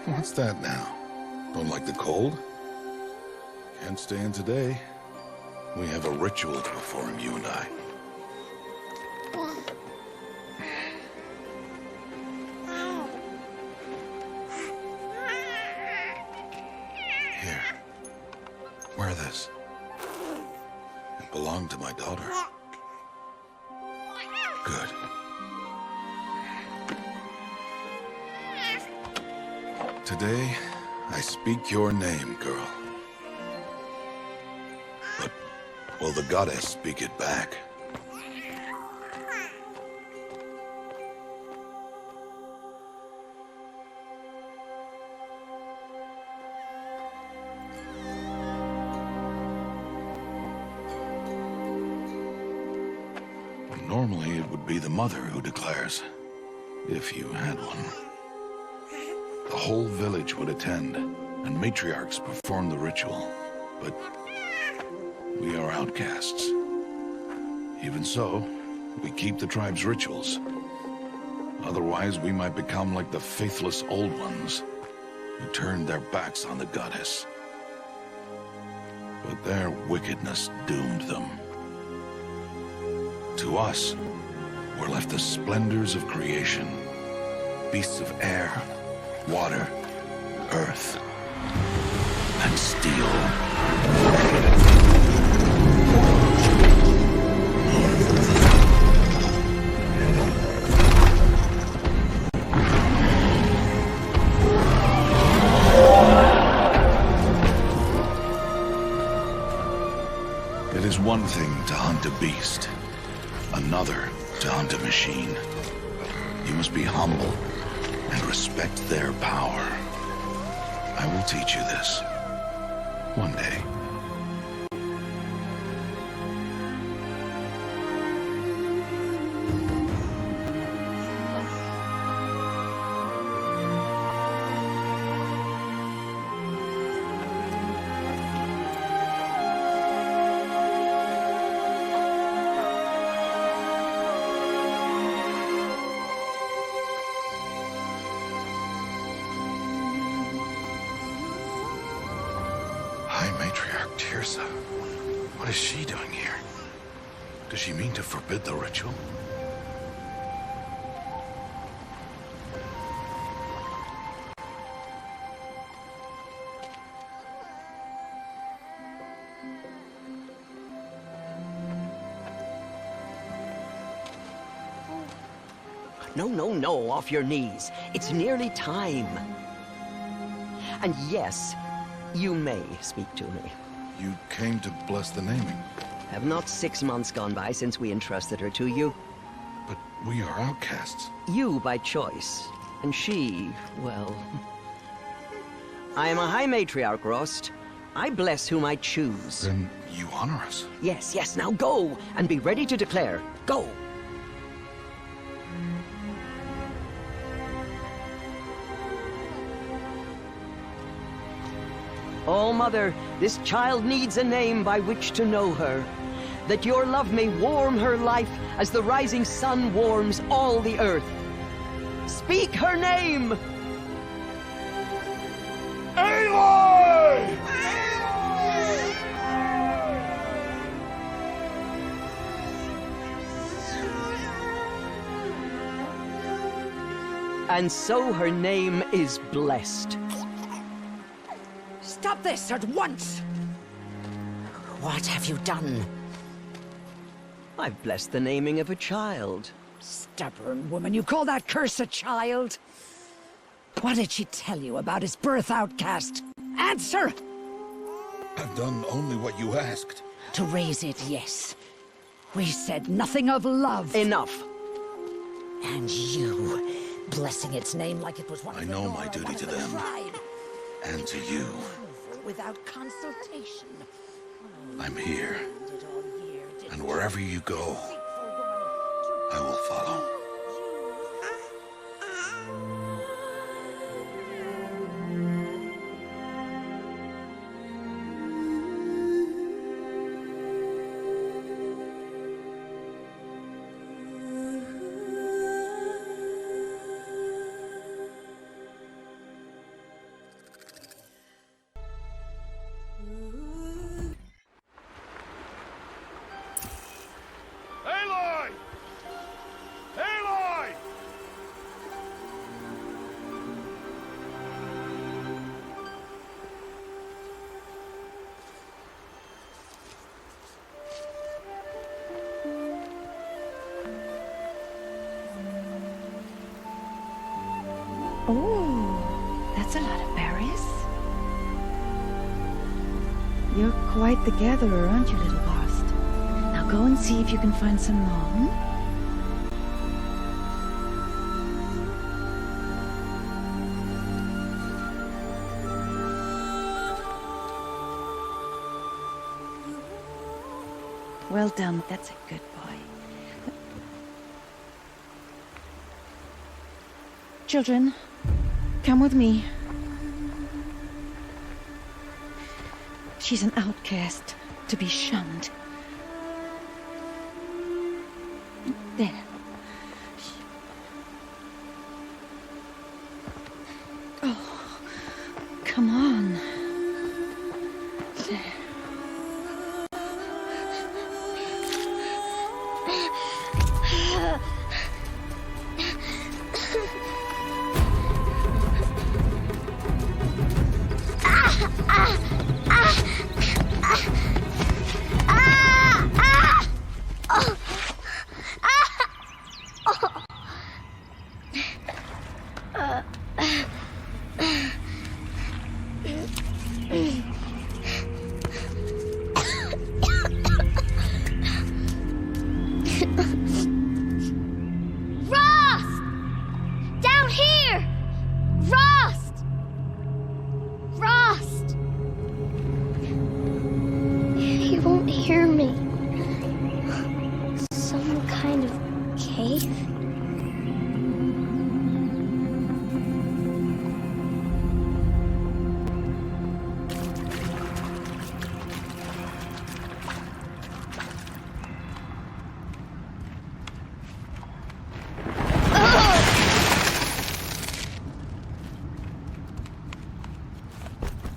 What's that now? Don't like the cold? Can't stay in today. We have a ritual to perform, you and I. Here. Wear this. It belonged to my daughter. Good. Today, I speak your name, girl. But will the goddess speak it back? Normally, it would be the mother who declares, if you had one. The whole village would attend, and matriarchs perform the ritual. But we are outcasts. Even so, we keep the tribe's rituals. Otherwise, we might become like the faithless old ones, who turned their backs on the goddess. But their wickedness doomed them. To us, were left the splendors of creation, beasts of air, water, earth, and steel. It is one thing to hunt a beast, another to hunt a machine. You must be humble and respect their power. I will teach you this. One day. Matriarch Tirsa. What is she doing here? Does she mean to forbid the ritual? No, off your knees. It's nearly time. And yes, you may speak to me. You came to bless the naming. Have not 6 months gone by since we entrusted her to you? But we are outcasts. You by choice, and she, well... I am a High Matriarch, Rost. I bless whom I choose. Then you honor us. Yes, now go, and be ready to declare. Go! Oh, Mother, this child needs a name by which to know her. That your love may warm her life as the rising sun warms all the earth. Speak her name! Aloy! And so her name is blessed. Stop this at once! What have you done? I've blessed the naming of a child. Stubborn woman, you call that curse a child? What did she tell you about his birth, outcast? Answer! I've done only what you asked. To raise it, yes. We said nothing of love. Enough. And you, blessing its name like it was one I of know the my Nora, duty one to of the them. tribe. And to you. Without consultation. I'm here. Did all year, did And wherever you go, I will follow. That's a lot of berries. You're quite the gatherer, aren't you, little Bast? Now go and see if you can find some more, hmm? Well done, that's a good boy. Children, come with me. She's an outcast, to be shunned. There. Oh, come on. There.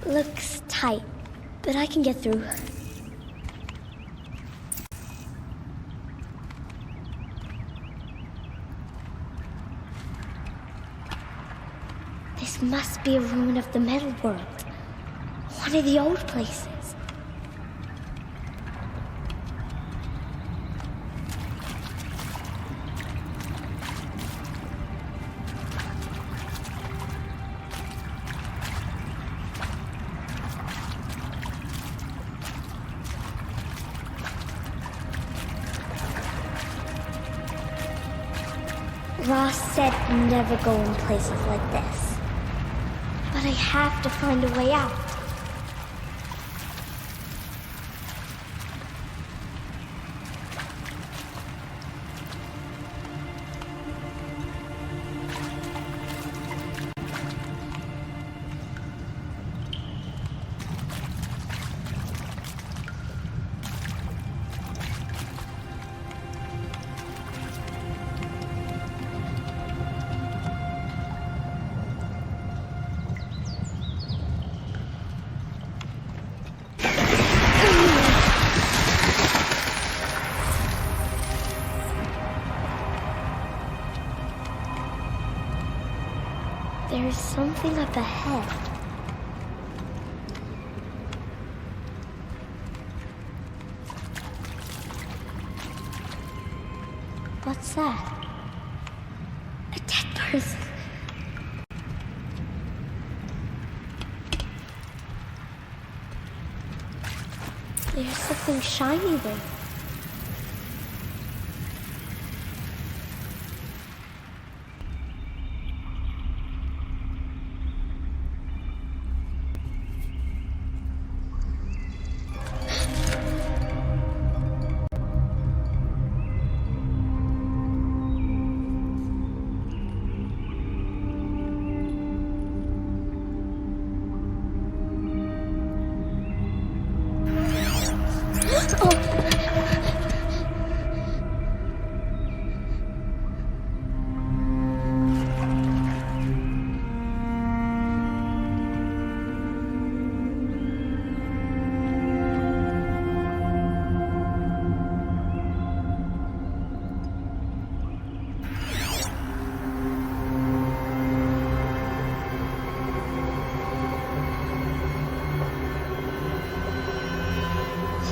Looks tight, but I can get through. This must be a ruin of the metal world. One of the old places. Ross said never go in places like this. But I have to find a way out. There's something up ahead. What's that? A dead person. There's something shiny there.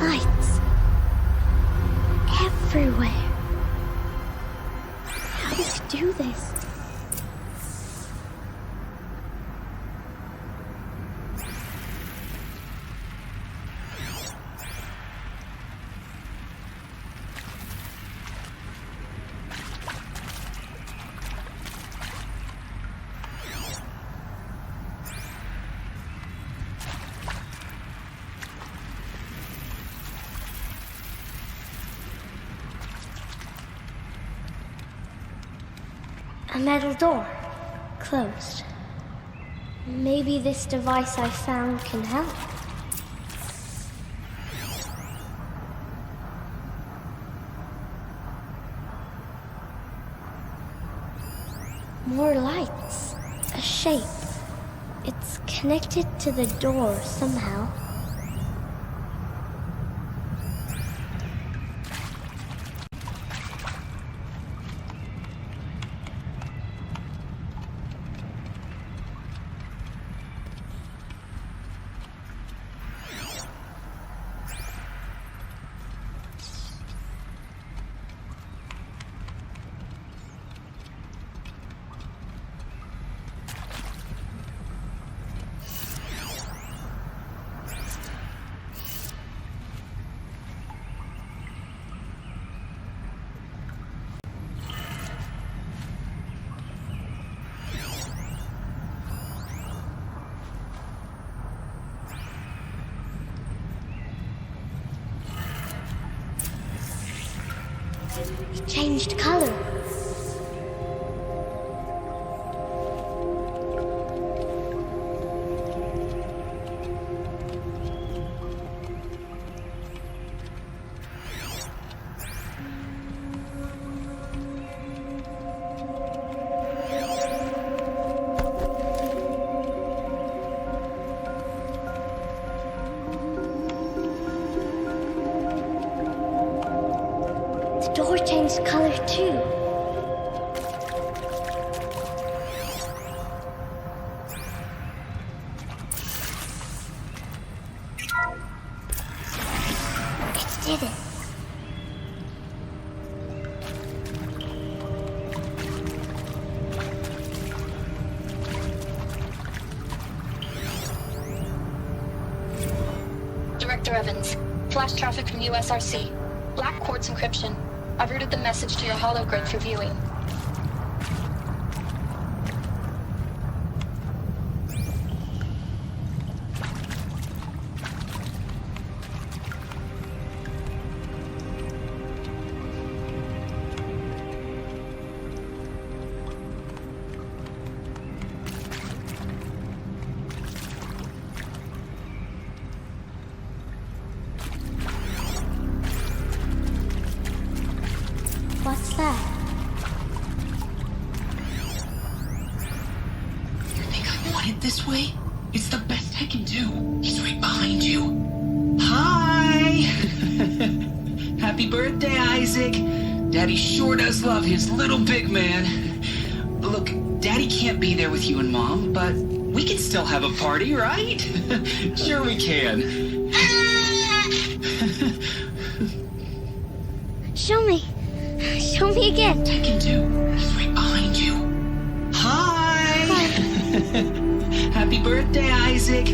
Lights. Everywhere. How does he do this? A metal door. Closed. Maybe this device I found can help. More lights. A shape. It's connected to the door somehow. It changed color. The door changed color too. It did it. Director Evans, flash traffic from USRC. Black quartz encryption. I've routed the message to your hologrid for viewing. What's that? You think I want it this way? It's the best I can do. He's right behind you. Hi! Happy birthday, Isaac. Daddy sure does love his little big man. Look, Daddy can't be there with you and Mom, but we can still have a party, right? Sure we can. Show me. Show me again. I can do. He's right behind you. Hi! Happy birthday, Isaac.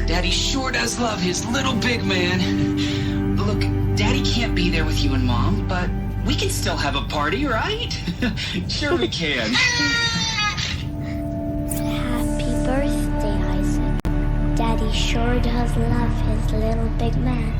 Daddy sure does love his little big man. Look, Daddy can't be there with you and Mom, but we can still have a party, right? Sure we can. Happy birthday, Isaac. Daddy sure does love his little big man.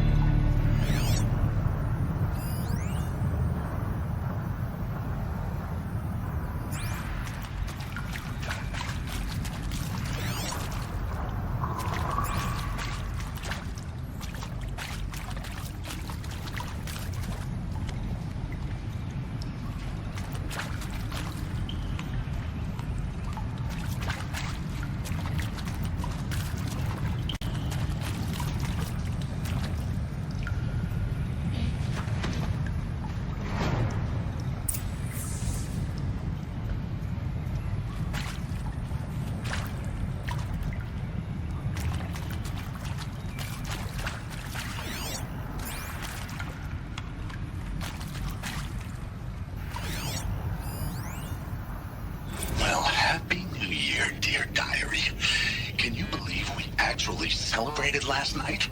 Celebrated last night?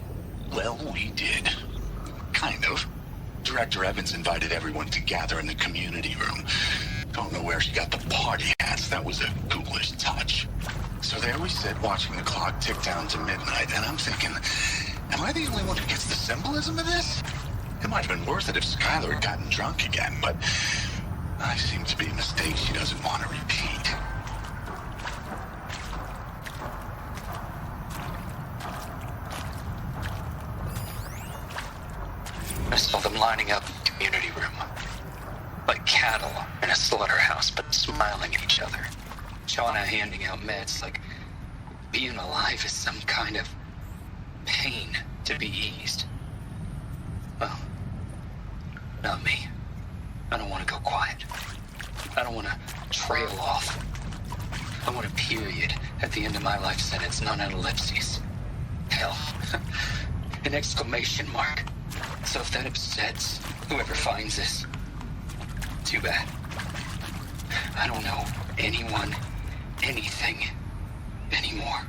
Well, we did. Kind of. Director Evans invited everyone to gather in the community room. Don't know where she got the party hats. That was a ghoulish touch. So there we sit, watching the clock tick down to midnight, and I'm thinking, am I the only one who gets the symbolism of this? It might have been worth it if Skylar had gotten drunk again, but I seem to be a mistake she doesn't want to repeat. in a slaughterhouse, but smiling at each other. Shauna handing out meds like being alive is some kind of pain to be eased. Well, not me. I don't want to go quiet. I don't want to trail off. I want a period at the end of my life sentence, not an ellipses. Hell, an exclamation mark. So if that upsets whoever finds this, too bad. I don't know anyone, anything, anymore.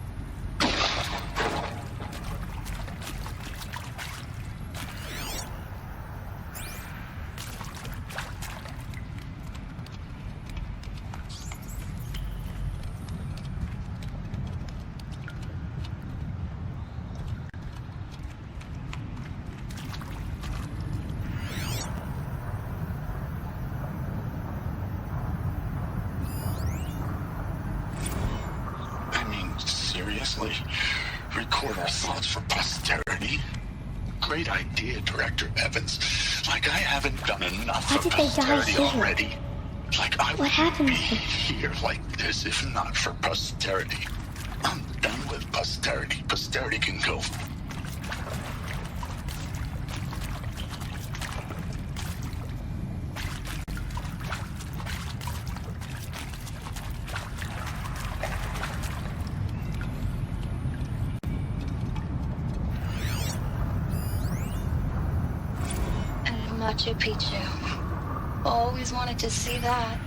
Record our thoughts for posterity. Great idea, Director Evans. Like I haven't done enough for posterity already. Like I wouldn't be here like this if not for posterity. I'm done with posterity. Posterity can go. Machu Picchu. Always wanted to see that.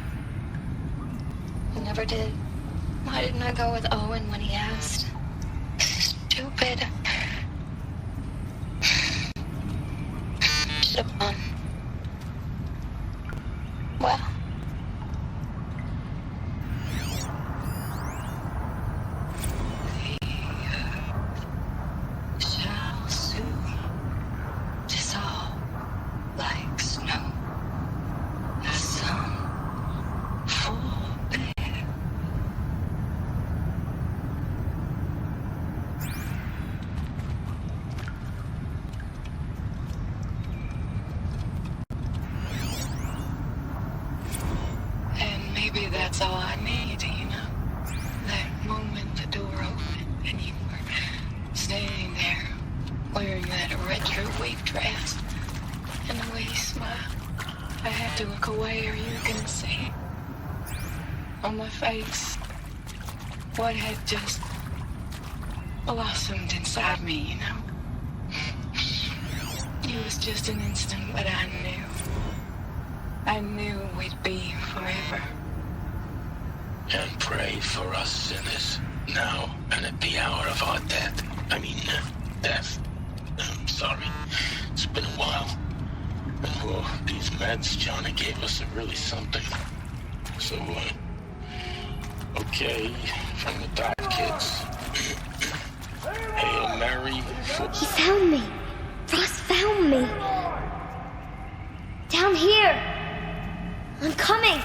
I never did. Why didn't I go with Owen when he asked? Stupid. Should have gone. Well. Shall soon dissolve. Like snow, the sun forbid. And maybe that's all I need, you know? That moment the door opened and you were standing there wearing that retro wave dress. And the way you smile, I had to look away or you were gonna see on my face what had just blossomed inside me, you know? It was just an instant, but I knew we'd be forever. And pray for us sinners, now and at the hour of our death. Death. I'm sorry, it's been a while. Well, these meds Johnny gave us are really something. So, okay, from the doc kids. Hail Mary for... He found me. Ross found me. Down here. I'm coming.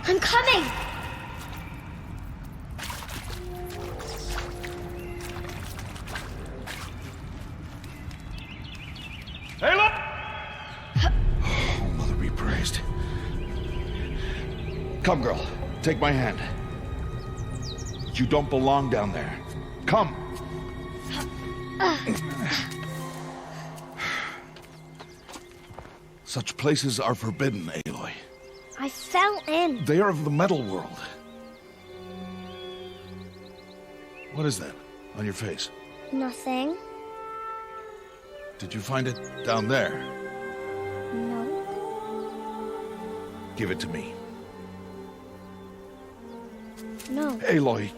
I'm coming. Hey, look! Oh, Mother be praised. Come, girl. Take my hand. You don't belong down there. Come! Such places are forbidden, Aloy. I fell in. They are of the metal world. What is that on your face? Nothing. Did you find it down there? No. Give it to me. No. Aloy,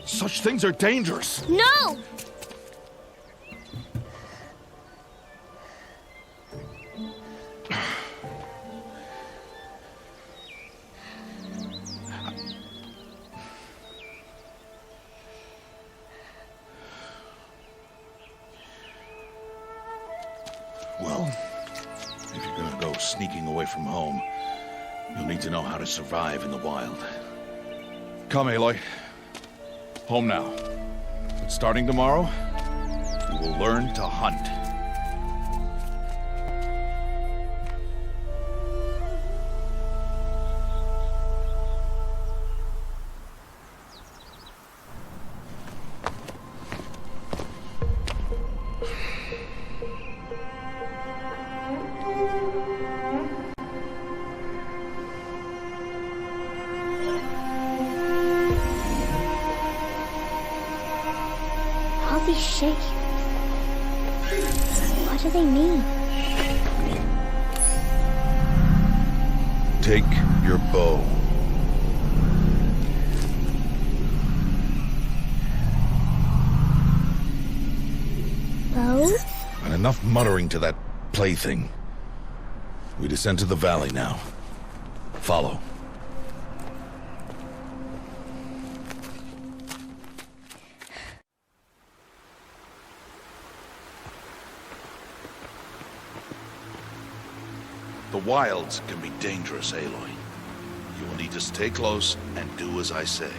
such things are dangerous. No! Well, if you're gonna go sneaking away from home, you'll need to know how to survive in the wild. Come, Aloy. Home now. But starting tomorrow, you will learn to hunt. shape. What do they mean? Take your bow. Bow? And enough muttering to that plaything. We descend to the valley now. Follow. The wilds can be dangerous, Aloy. You will need to stay close and do as I say.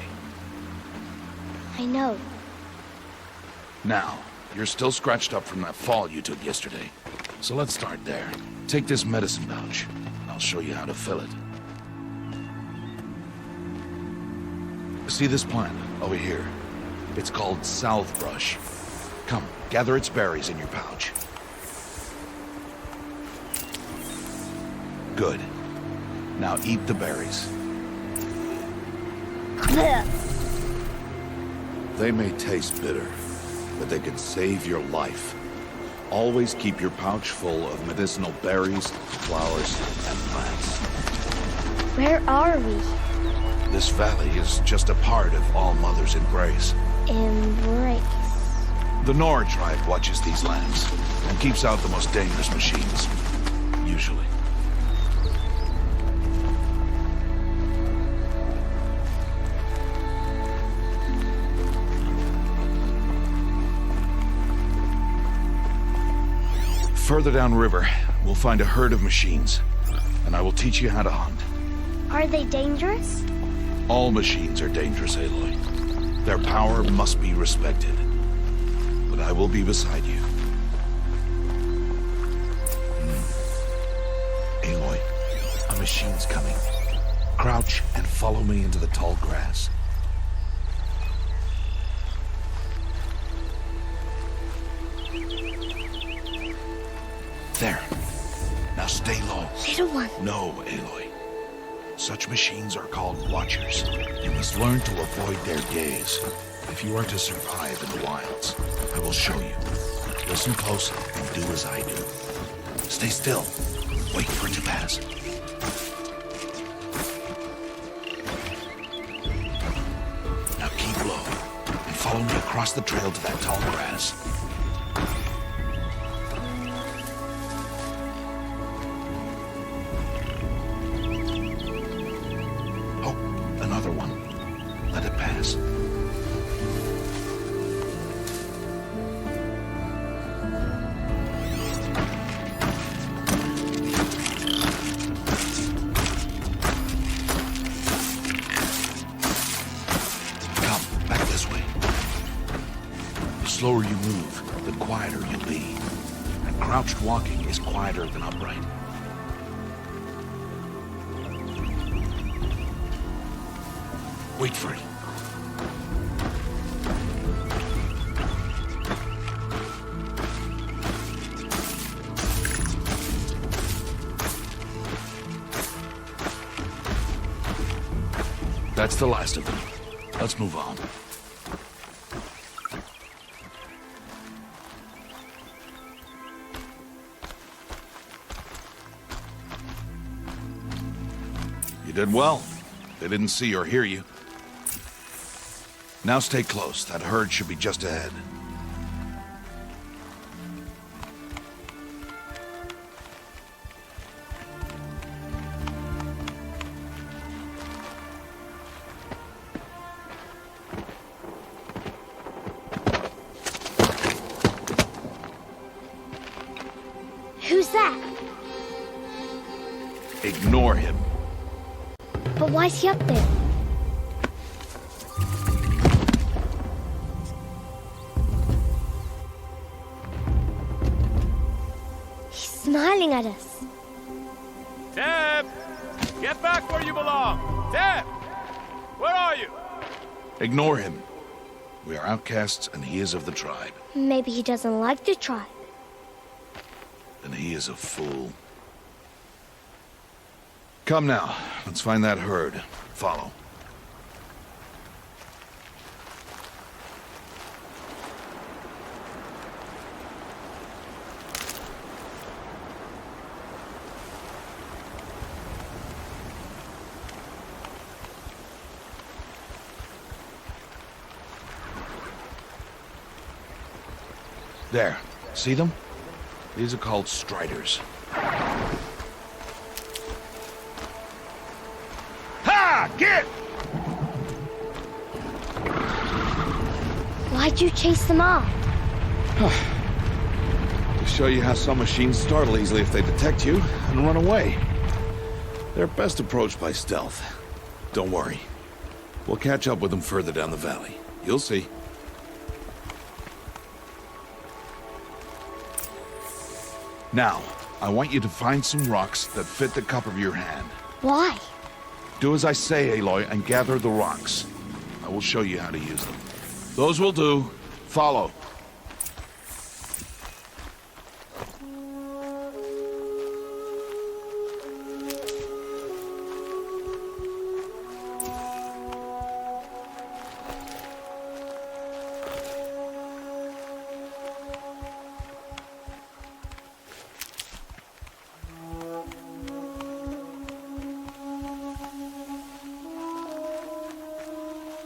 I know. Now, you're still scratched up from that fall you took yesterday. So let's start there. Take this medicine pouch. I'll show you how to fill it. See this plant over here? It's called salvebrush. Come, gather its berries in your pouch. Good. Now eat the berries. They may taste bitter, but they can save your life. Always keep your pouch full of medicinal berries, flowers, and plants. Where are we? This valley is just a part of All Mother's embrace. Embrace. The Nora tribe watches these lands and keeps out the most dangerous machines. Usually. Further downriver, we'll find a herd of machines, and I will teach you how to hunt. Are they dangerous? All machines are dangerous, Aloy. Their power must be respected. But I will be beside you. Aloy, a machine's coming. Crouch and follow me into the tall grass. There. Now stay low. Little one. No, Aloy. Such machines are called watchers. You must learn to avoid their gaze if you are to survive in the wilds. I will show you. Listen close and do as I do. Stay still. Wait for it to pass. Now keep low and follow me across the trail to that tall grass. Another one. Let it pass. Come, back this way. The slower you move, the quieter you'll be. And crouched walking is quieter than upright. Wait for it. That's the last of them. Let's move on. You did well. They didn't see or hear you. Now stay close. That herd should be just ahead. Who's that? Ignore him. But why's he up there? Smiling at us. Deb! Get back where you belong! Deb! Where are you? Ignore him. We are outcasts and he is of the tribe. Maybe he doesn't like the tribe. And he is a fool. Come now, let's find that herd. Follow. There. See them? These are called striders. Ha! Get! Why'd you chase them off? To show you how some machines startle easily if they detect you and run away. They're best approached by stealth. Don't worry. We'll catch up with them further down the valley. You'll see. Now, I want you to find some rocks that fit the cup of your hand. Why? Do as I say, Aloy, and gather the rocks. I will show you how to use them. Those will do. Follow.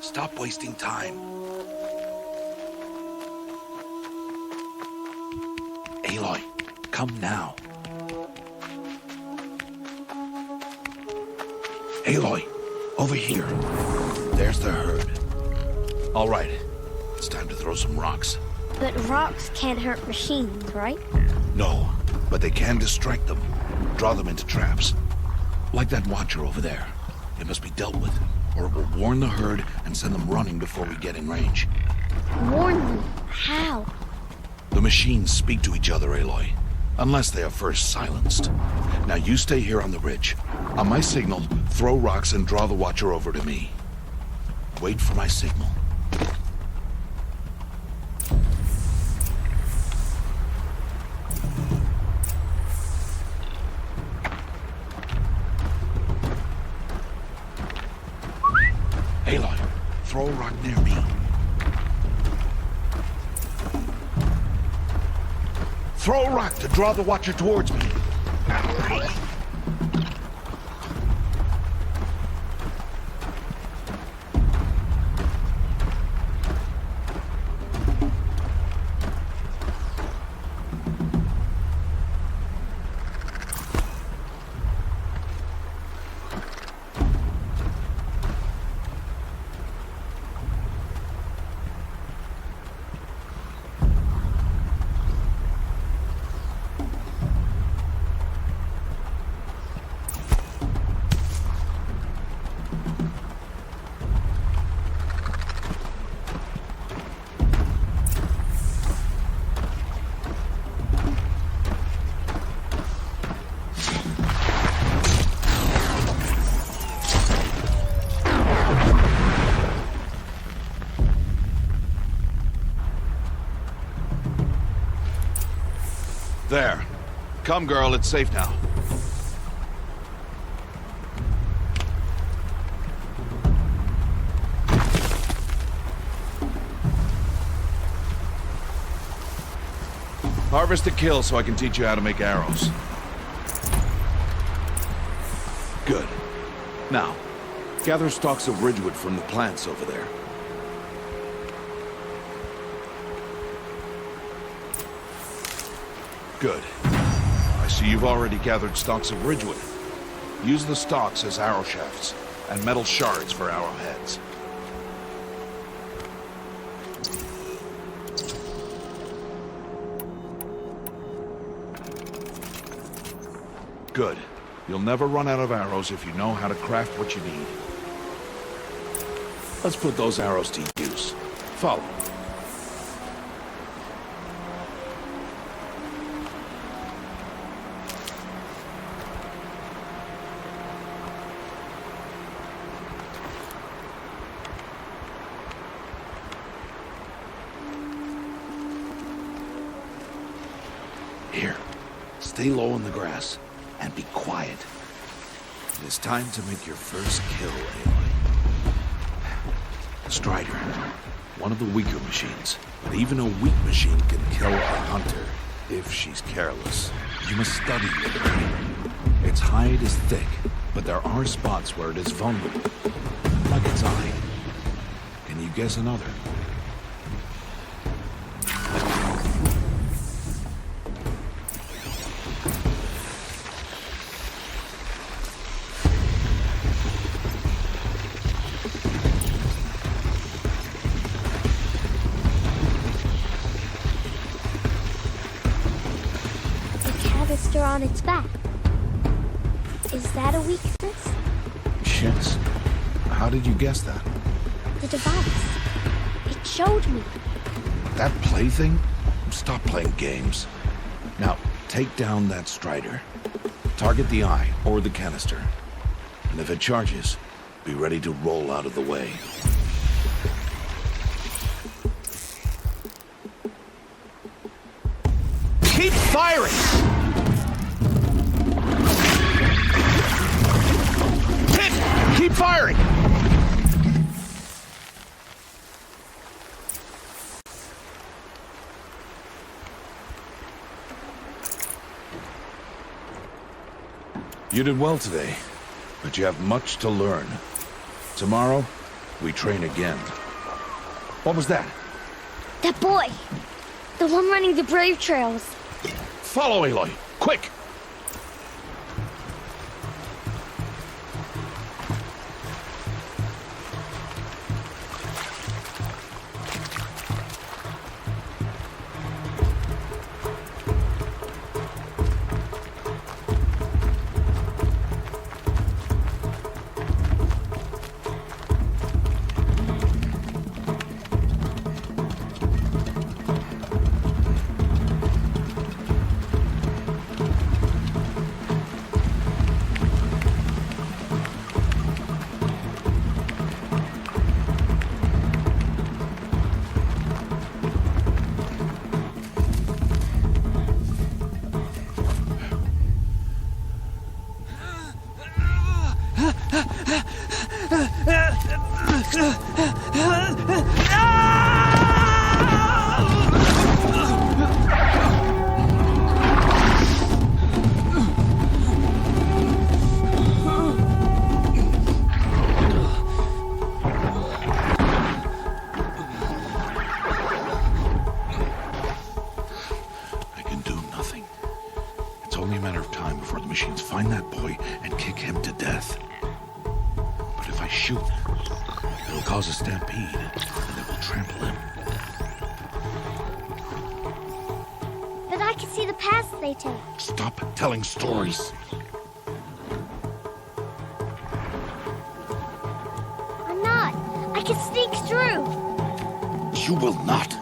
Stop wasting time. Aloy, come now. Aloy, over here. There's the herd. All right, it's time to throw some rocks. But rocks can't hurt machines, right? No, but they can distract them. Draw them into traps. Like that watcher over there. It must be dealt with, or it will warn the herd and send them running before we get in range. Warn them? How? The machines speak to each other, Aloy. Unless they are first silenced. Now you stay here on the ridge. On my signal, throw rocks and draw the watcher over to me. Wait for my signal. Aloy, throw a rock near me. Throw a rock to draw the watcher towards me. There. Come, girl, it's safe now. Harvest a kill so I can teach you how to make arrows. Good. Now, gather stalks of ridgewood from the plants over there. Good. I see you've already gathered stalks of ridgewood. Use the stalks as arrow shafts, and metal shards for arrowheads. Good. You'll never run out of arrows if you know how to craft what you need. Let's put those arrows to use. Follow. Here, stay low in the grass, and be quiet. It is time to make your first kill, Aloy. Strider, one of the weaker machines, but even a weak machine can kill a hunter, if she's careless. You must study it. Its hide is thick, but there are spots where it is vulnerable, like its eye. Can you guess another? on its back. Is that a weakness? Yes. How did you guess that? The device. It showed me. That plaything? Stop playing games. Now, take down that strider. Target the eye or the canister. And if it charges, be ready to roll out of the way. Keep firing! Hit! Keep firing! You did well today, but you have much to learn. Tomorrow, we train again. What was that? That boy! The one running the brave trails. Follow Aloy, quick! Find that boy and kick him to death. But if I shoot, it'll cause a stampede, and it will trample him. But I can see the paths they take. Stop telling stories. I'm not. I can sneak through. You will not.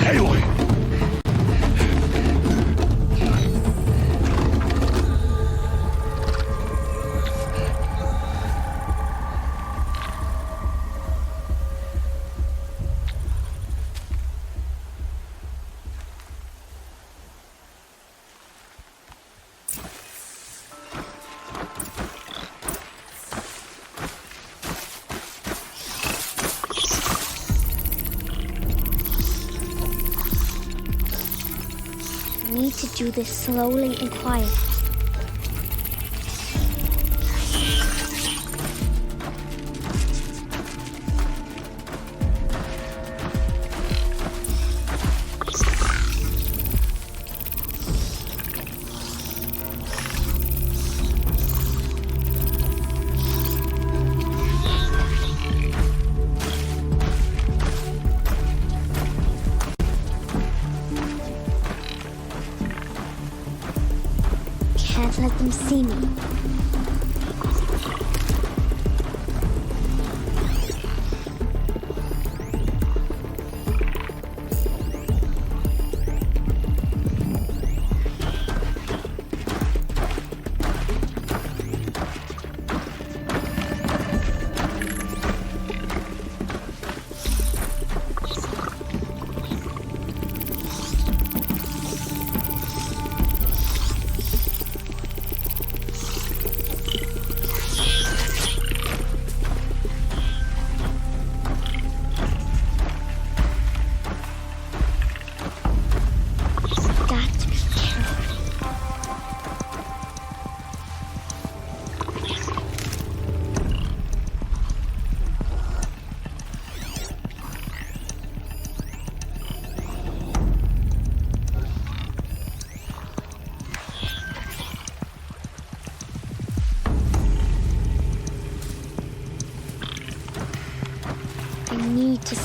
Aloy! I need to do this slowly and quietly. Can't let them see me.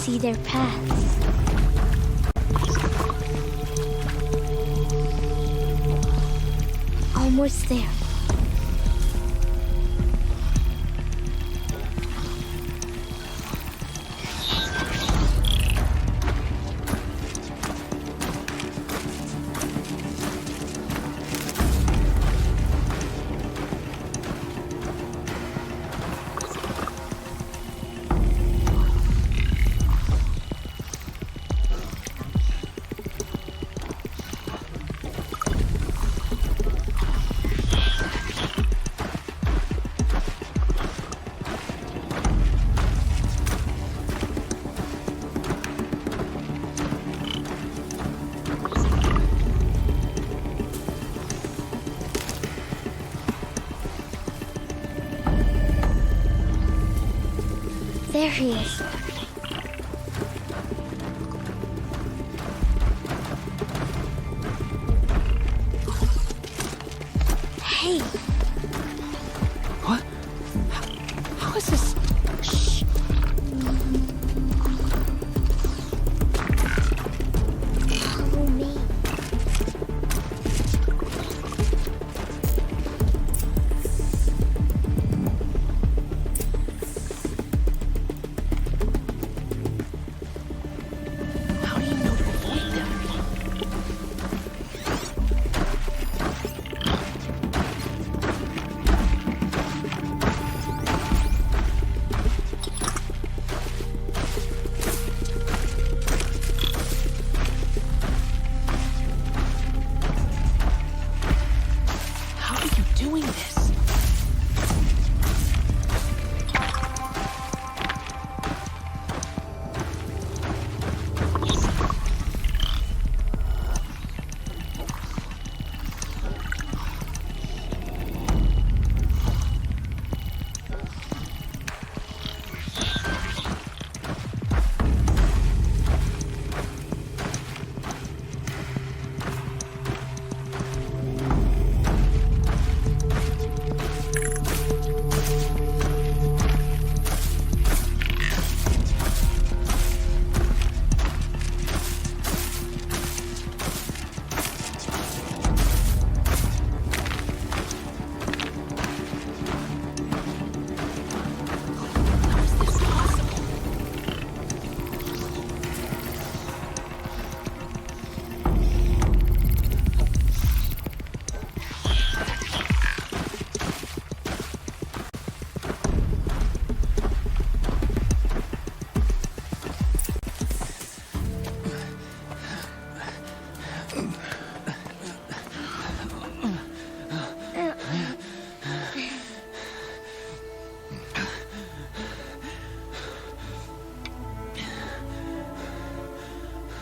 see their paths. Almost there. There he is. Hey. What? How is this? Shh. Follow me.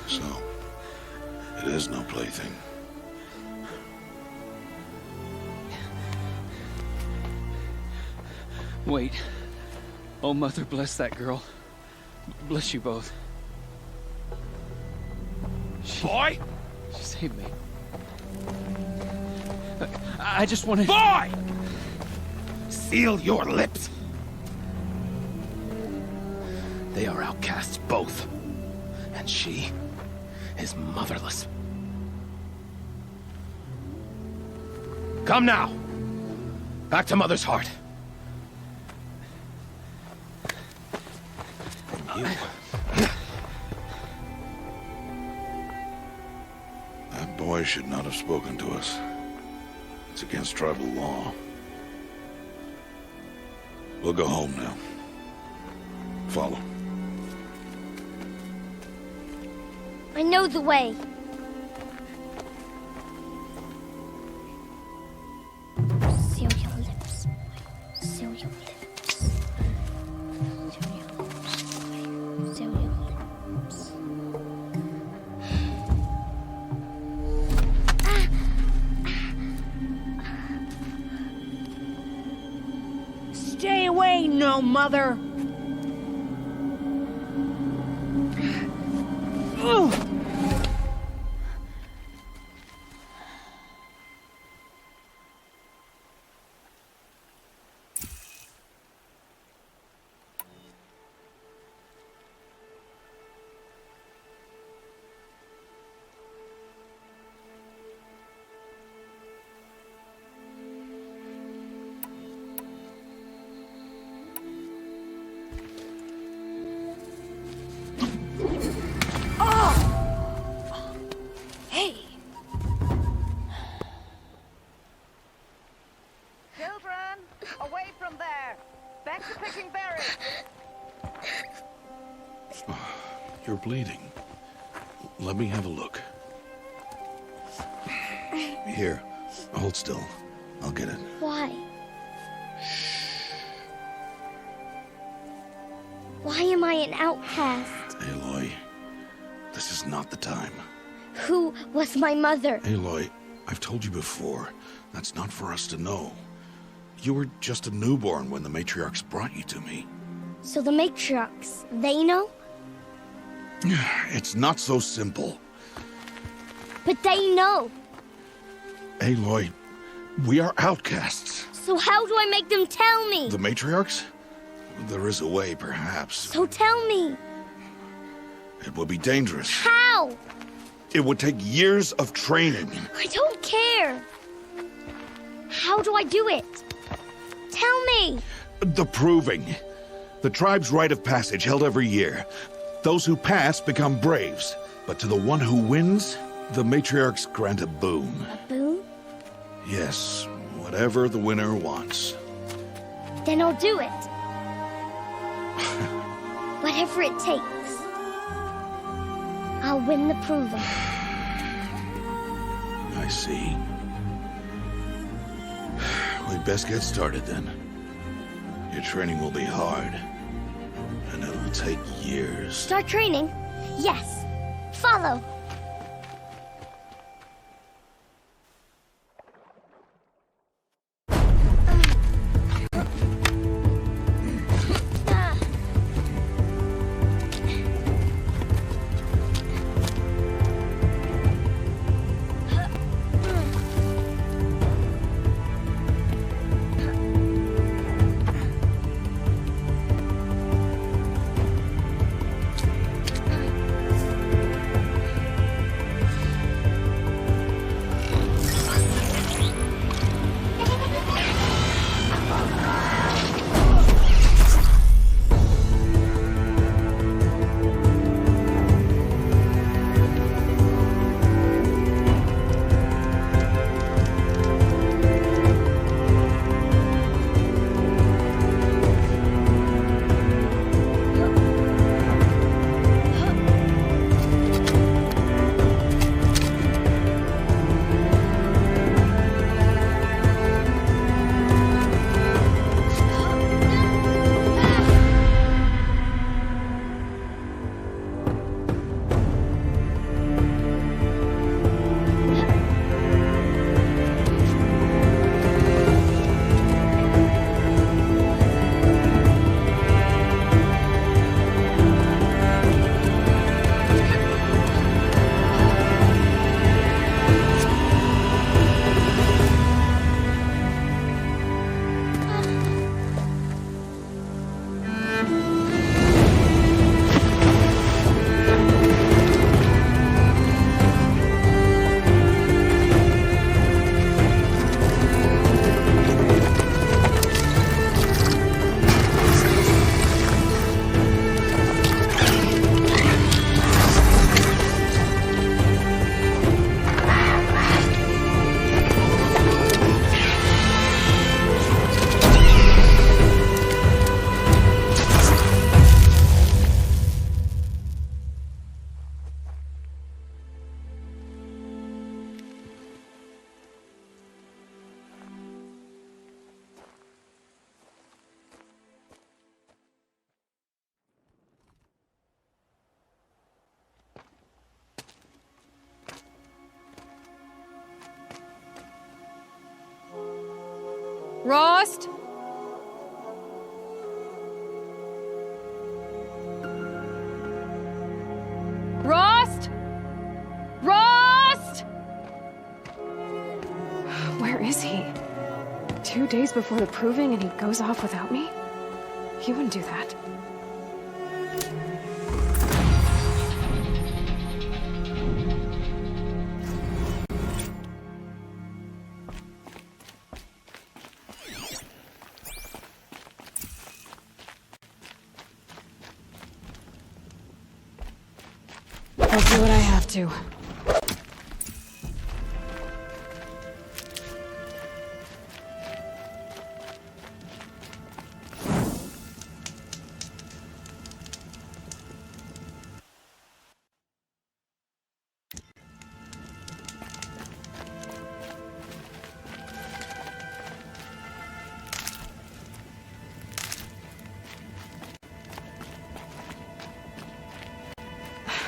So, it is no plaything. Wait. Oh, Mother, bless that girl. Bless you both. Boy! She saved me. I just wanted... Boy! Seal your lips! They are outcasts, both. And she is motherless. Come now! Back to Mother's heart. And you... That boy should not have spoken to us. It's against tribal law. We'll go home now. Follow. I know the way. Seal your lips. Seal your lips. Seal your lips. Seal your lips. Stay away, no mother! Ugh. You're bleeding. Let me have a look. Here, hold still. I'll get it. Why? Why am I an outcast? Aloy, this is not the time. Who was my mother? Aloy, I've told you before, that's not for us to know. You were just a newborn when the matriarchs brought you to me. So the matriarchs, they know? It's not so simple. But they know. Aloy, we are outcasts. So how do I make them tell me? The matriarchs? There is a way, perhaps. So tell me. It would be dangerous. How? It would take years of training. I don't care. How do I do it? Tell me. The proving. The tribe's rite of passage held every year. Those who pass become braves. But to the one who wins, the matriarchs grant a boon. A boon? Yes, whatever the winner wants. Then I'll do it. Whatever it takes. I'll win the proving. I see. We'd best get started then. Your training will be hard, and it'll take years. Start training? Yes. Follow. Rost? Rost? Rost? Where is he? 2 days before the proving and he goes off without me? He wouldn't do that. I'll do what I have to.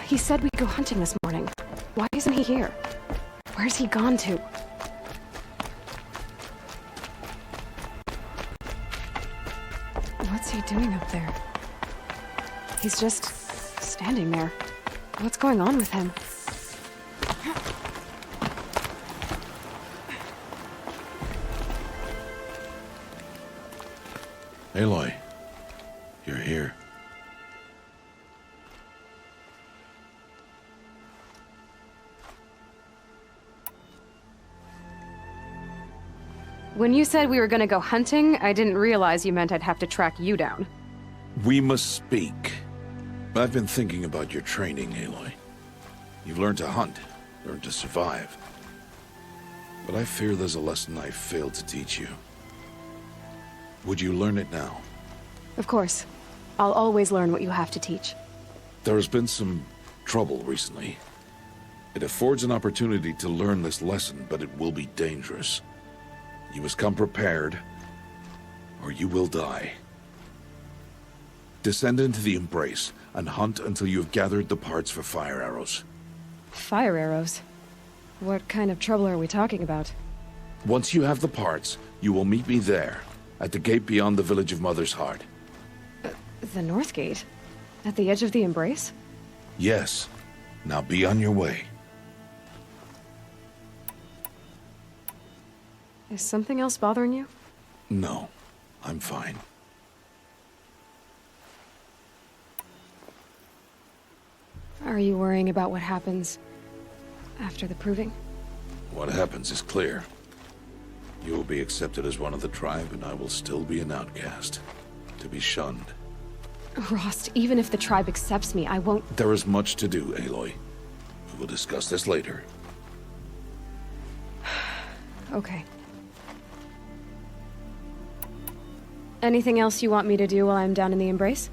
He said we'd go hunting this morning. Why isn't he here? Where's he gone to? What's he doing up there? He's just standing there. What's going on with him? Aloy, you're here. When you said we were gonna go hunting, I didn't realize you meant I'd have to track you down. We must speak. I've been thinking about your training, Aloy. You've learned to hunt, learned to survive. But I fear there's a lesson I failed to teach you. Would you learn it now? Of course. I'll always learn what you have to teach. There has been some trouble recently. It affords an opportunity to learn this lesson, but it will be dangerous. You must come prepared, or you will die. Descend into the Embrace, and hunt until you have gathered the parts for fire arrows. Fire arrows? What kind of trouble are we talking about? Once you have the parts, you will meet me there, at the gate beyond the village of Mother's Heart. The North Gate? At the edge of the Embrace? Yes. Now be on your way. Is something else bothering you? No, I'm fine. Are you worrying about what happens after the proving? What happens is clear. You will be accepted as one of the tribe, and I will still be an outcast, to be shunned. Rost, even if the tribe accepts me, I won't— There is much to do, Aloy. We will discuss this later. Okay. Anything else you want me to do while I'm down in the Embrace?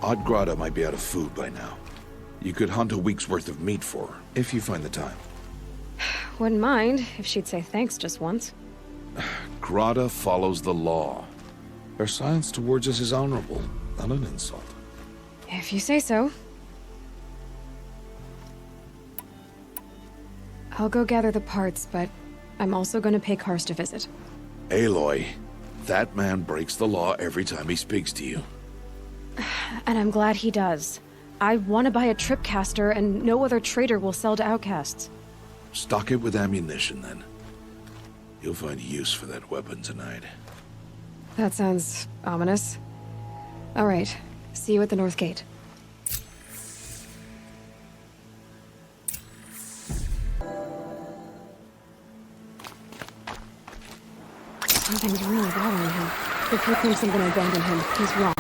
Odd Grata might be out of food by now. You could hunt a week's worth of meat for her, if you find the time. Wouldn't mind if she'd say thanks just once. Grata follows the law. Her silence towards us is honorable, not an insult. If you say so. I'll go gather the parts, but I'm also gonna pay Karst a visit. Aloy, that man breaks the law every time he speaks to you. And I'm glad he does. I want to buy a tripcaster, and no other trader will sell to outcasts. Stock it with ammunition, then. You'll find use for that weapon tonight. That sounds ominous. All right, see you at the North Gate. Something's really bothering him. If he thinks I'm gonna abandon him, he's wrong.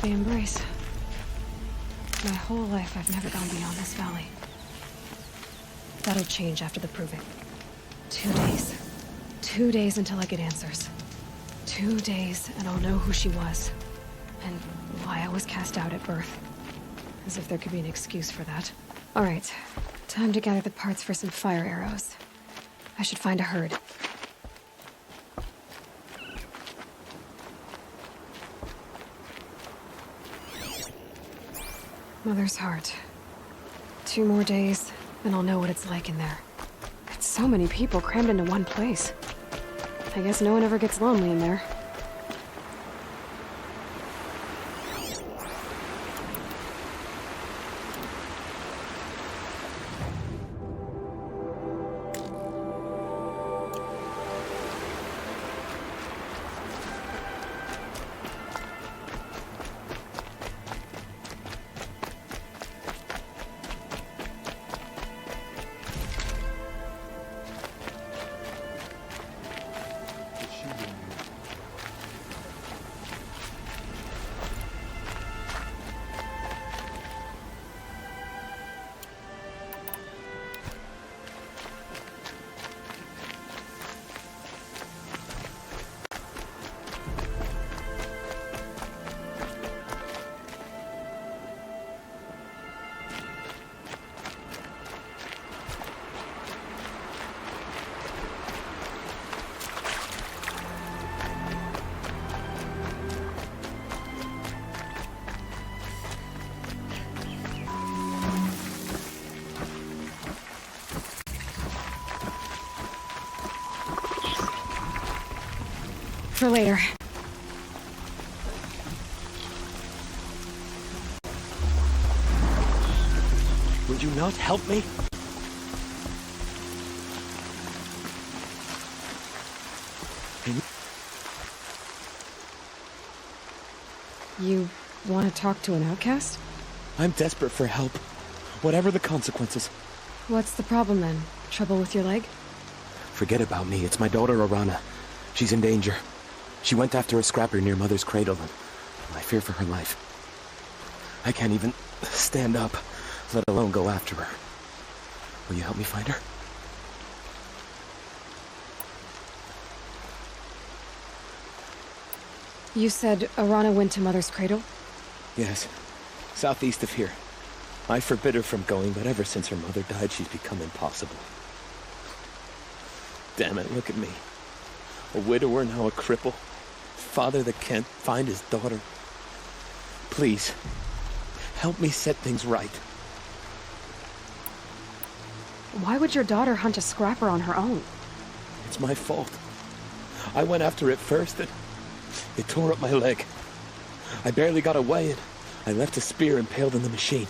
The Embrace. My whole life I've never gone beyond this valley. That'll change after the proving. 2 days. 2 days until I get answers. 2 days and I'll know who she was. And why I was cast out at birth. As if there could be an excuse for that. Alright, time to gather the parts for some fire arrows. I should find a herd. Mother's Heart. 2 more days, and I'll know what it's like in there. It's so many people crammed into one place. I guess no one ever gets lonely in there. for later. Would you not help me? You want to talk to an outcast? I'm desperate for help. Whatever the consequences. What's the problem then? Trouble with your leg? Forget about me. It's my daughter, Arana. She's in danger. She went after a scrapper near Mother's cradle, and I fear for her life. I can't even stand up, let alone go after her. Will you help me find her? You said Arana went to Mother's cradle? Yes. Southeast of here. I forbid her from going, but ever since her mother died, she's become impossible. Damn it, look at me. A widower, now a cripple. Father that can't find his daughter. Please, help me set things right. Why would your daughter hunt a scrapper on her own? It's my fault. I went after it first, and it tore up my leg. I barely got away, and I left a spear impaled in the machine.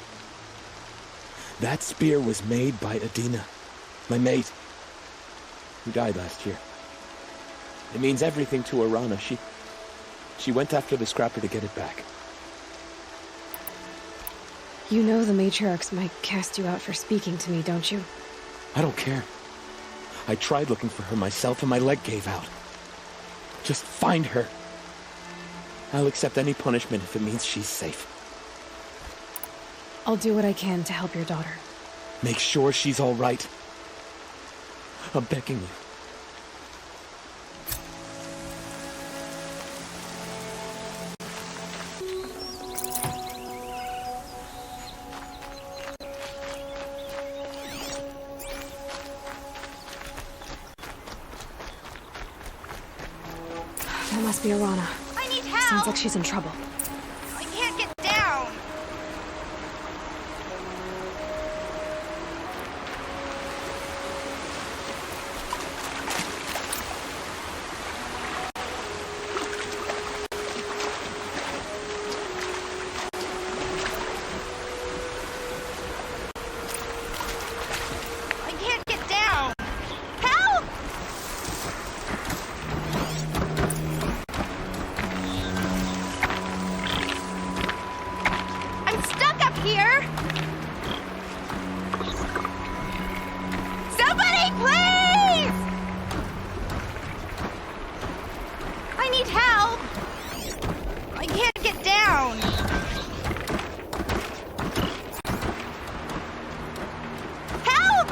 That spear was made by Adina, my mate, who died last year. It means everything to Arana. She went after the scrapper to get it back. You know the matriarchs might cast you out for speaking to me, don't you? I don't care. I tried looking for her myself, and my leg gave out. Just find her. I'll accept any punishment if it means she's safe. I'll do what I can to help your daughter. Make sure she's all right. I'm begging you. That must be Arana. I need help! Sounds like she's in trouble. I can't get down! I can't get down! Help! I'm stuck up here! Somebody, please! I need help! I can't get down! Help!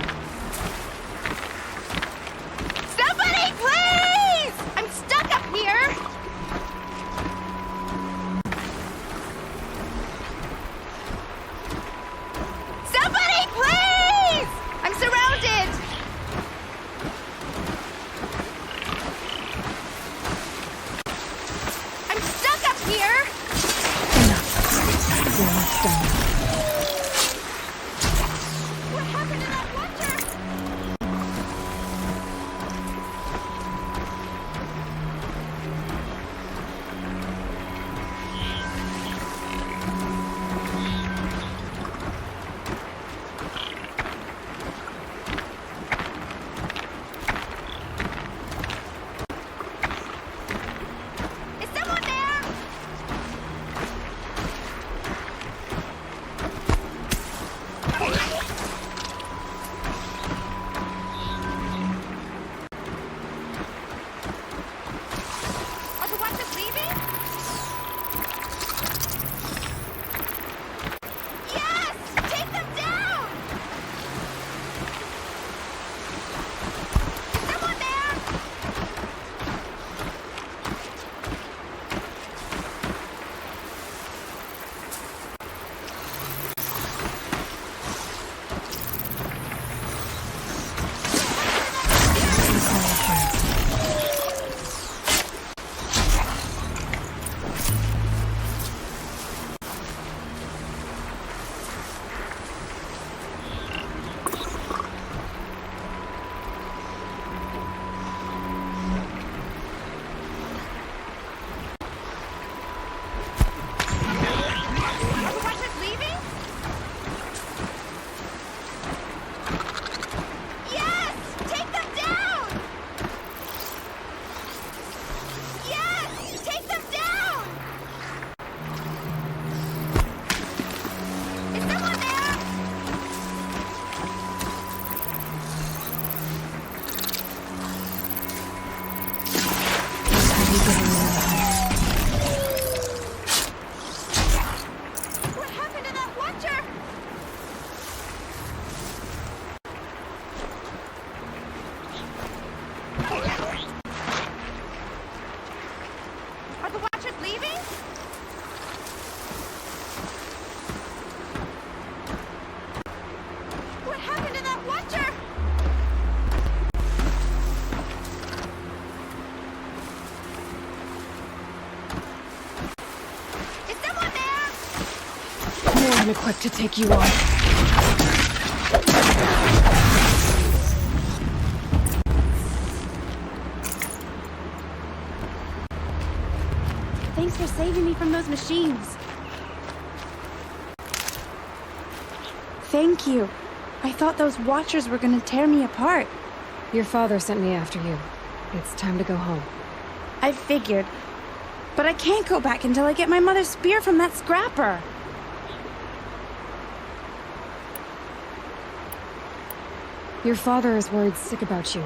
Somebody, please! I'm stuck up here! Somebody, please! I'm surrounded! I'm stuck up here! You're almost done. What happened to that wonder? Is someone there? unequipped to take you on. Thanks for saving me from those machines. Thank you. I thought those watchers were gonna tear me apart. Your father sent me after you. It's time to go home. I figured. But I can't go back until I get my mother's spear from that scrapper. Your father is worried sick about you.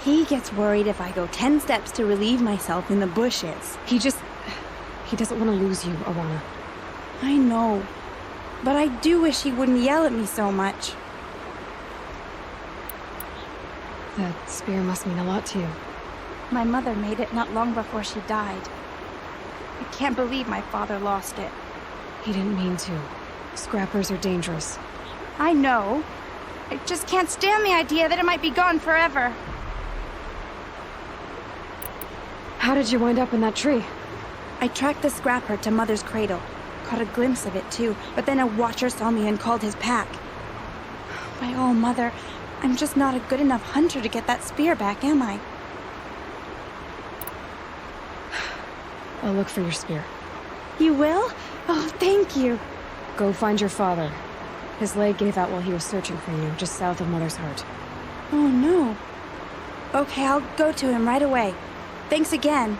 He gets worried if I go 10 steps to relieve myself in the bushes. He doesn't want to lose you, Arana. I know. But I do wish he wouldn't yell at me so much. That spear must mean a lot to you. My mother made it not long before she died. I can't believe my father lost it. He didn't mean to. Scrappers are dangerous. I know. I just can't stand the idea that it might be gone forever. How did you wind up in that tree? I tracked the scrapper to Mother's cradle. Caught a glimpse of it too, but then a watcher saw me and called his pack. By all, Mother, I'm just not a good enough hunter to get that spear back, am I? I'll look for your spear. You will? Oh, thank you. Go find your father. His leg gave out while he was searching for you, just south of Mother's Heart. Oh, no. Okay, I'll go to him right away. Thanks again.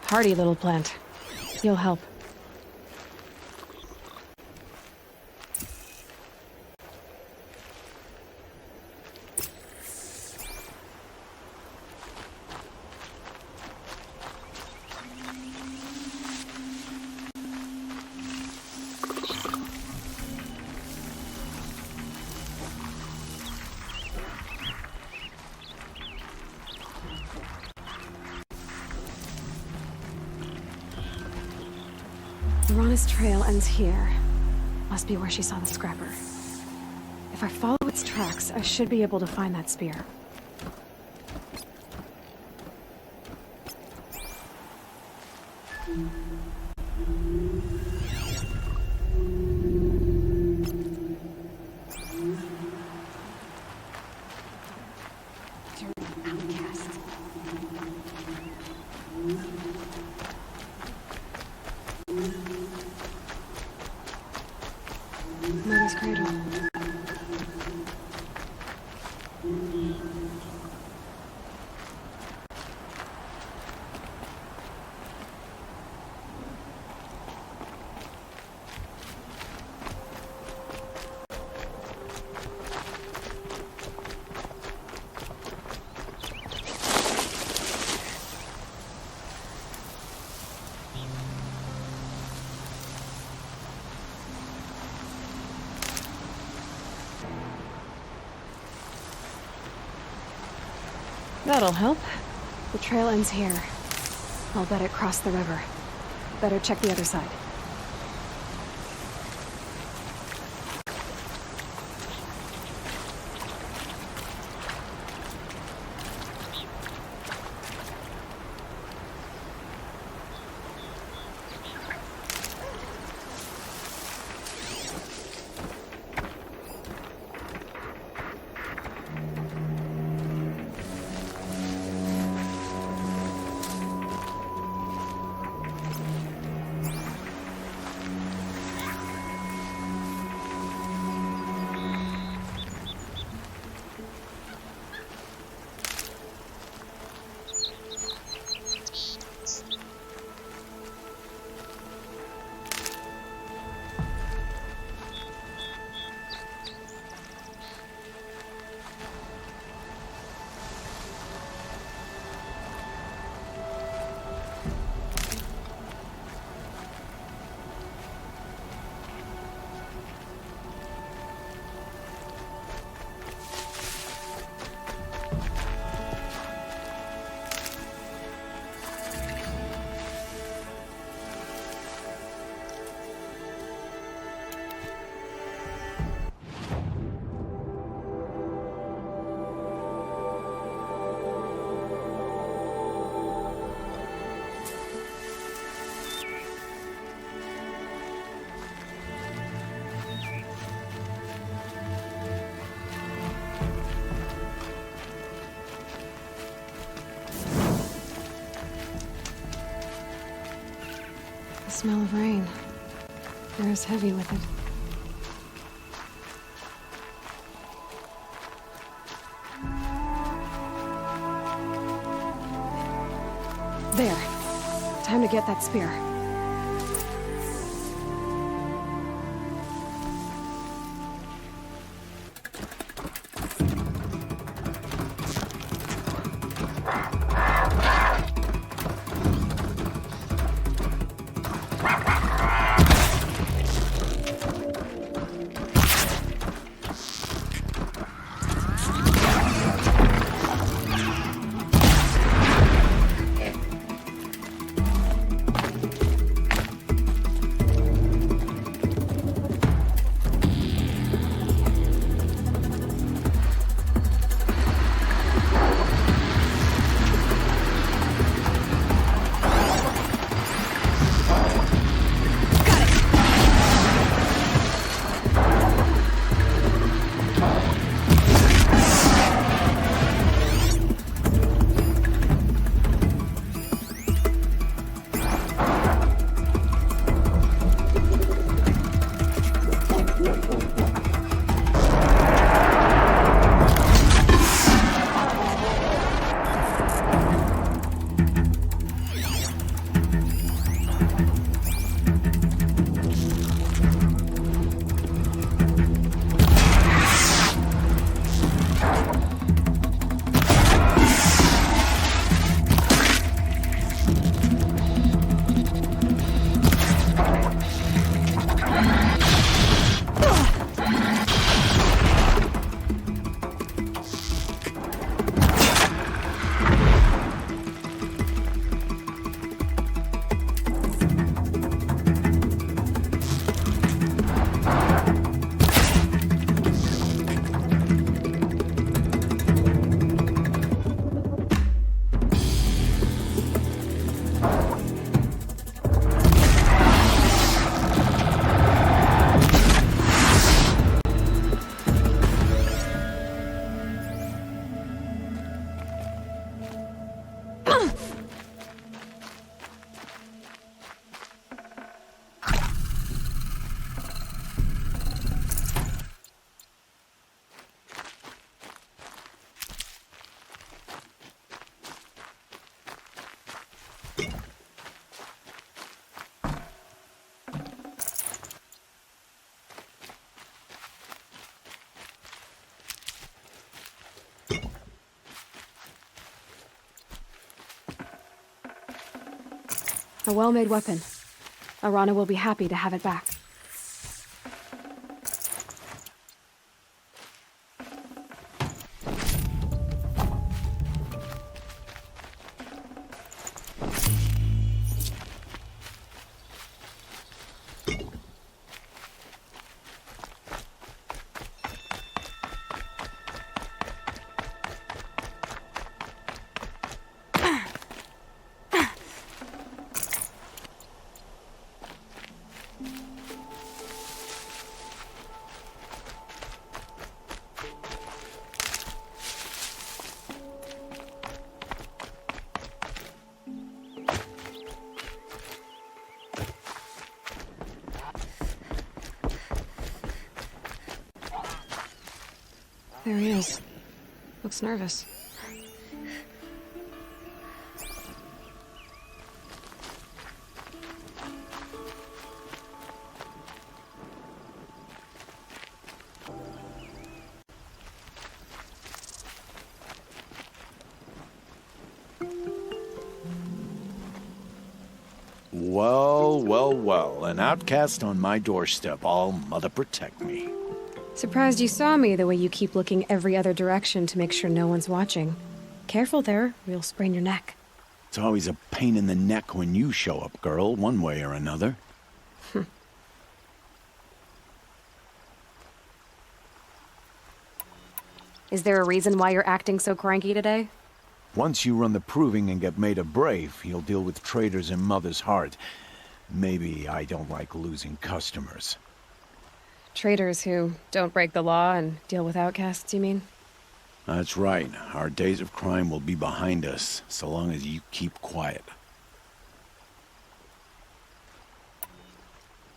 Hardy little plant. You'll help. Rana's trail ends here. Must be where she saw the scrapper. If I follow its tracks, I should be able to find that spear. Mother's cradle. That'll help. The trail ends here. I'll bet it crossed the river. Better check the other side. smell of rain. Air is heavy with it. There. Time to get that spear. A well-made weapon. Arana will be happy to have it back. There he is. Looks nervous. Well, well, well. An outcast on my doorstep. All mother protect me. Surprised you saw me the way you keep looking every other direction to make sure no one's watching. Careful there, or you'll sprain your neck. It's always a pain in the neck when you show up, girl, one way or another. Is there a reason why you're acting so cranky today? Once you run the proving and get made a brave, you'll deal with traitors in Mother's Heart. Maybe I don't like losing customers. Traitors who don't break the law and deal with outcasts, you mean? That's right. Our days of crime will be behind us, so long as you keep quiet.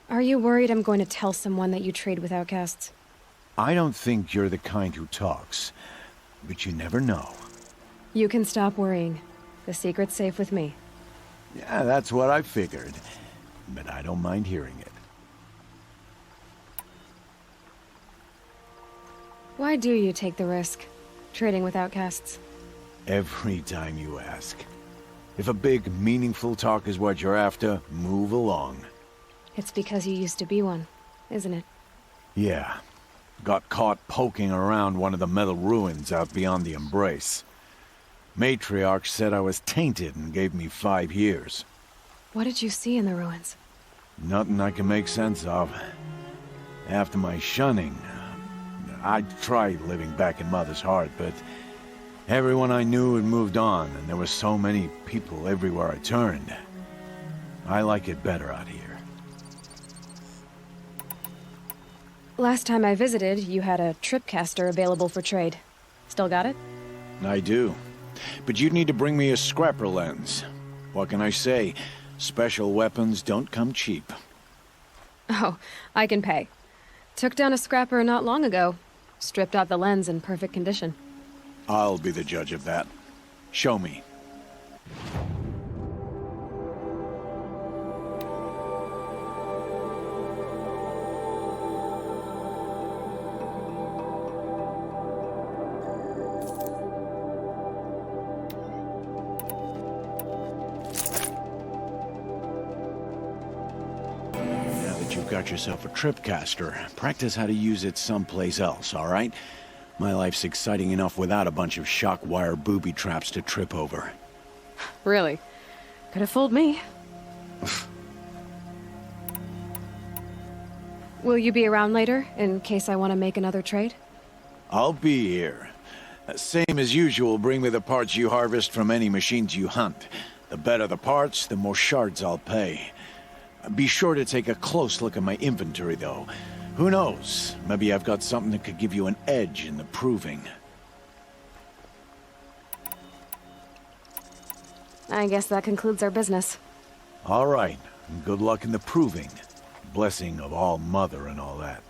Are you worried I'm going to tell someone that you trade with outcasts? I don't think you're the kind who talks, but you never know. You can stop worrying. The secret's safe with me. Yeah, that's what I figured. But I don't mind hearing it. Why do you take the risk, trading with outcasts? Every time you ask. If a big, meaningful talk is what you're after, move along. It's because you used to be one, isn't it? Yeah. Got caught poking around one of the metal ruins out beyond the Embrace. Matriarch said I was tainted and gave me 5 years. What did you see in the ruins? Nothing I can make sense of. After my shunning, I tried living back in Mother's heart, but everyone I knew had moved on, and there were so many people everywhere I turned. I like it better out here. Last time I visited, you had a tripcaster available for trade. Still got it? I do. But you'd need to bring me a scrapper lens. What can I say? Special weapons don't come cheap. Oh, I can pay. Took down a scrapper not long ago. Stripped out the lens in perfect condition. I'll be the judge of that. Show me. Got yourself a tripcaster. Practice how to use it someplace else, all right? My life's exciting enough without a bunch of shock wire booby traps to trip over. Really? Could have fooled me. Will you be around later, in case I want to make another trade? I'll be here. Same as usual, bring me the parts you harvest from any machines you hunt. The better the parts, the more shards I'll pay. Be sure to take a close look at my inventory, though. Who knows? Maybe I've got something that could give you an edge in the proving. I guess that concludes our business. All right. Good luck in the proving. Blessing of all Mother and all that.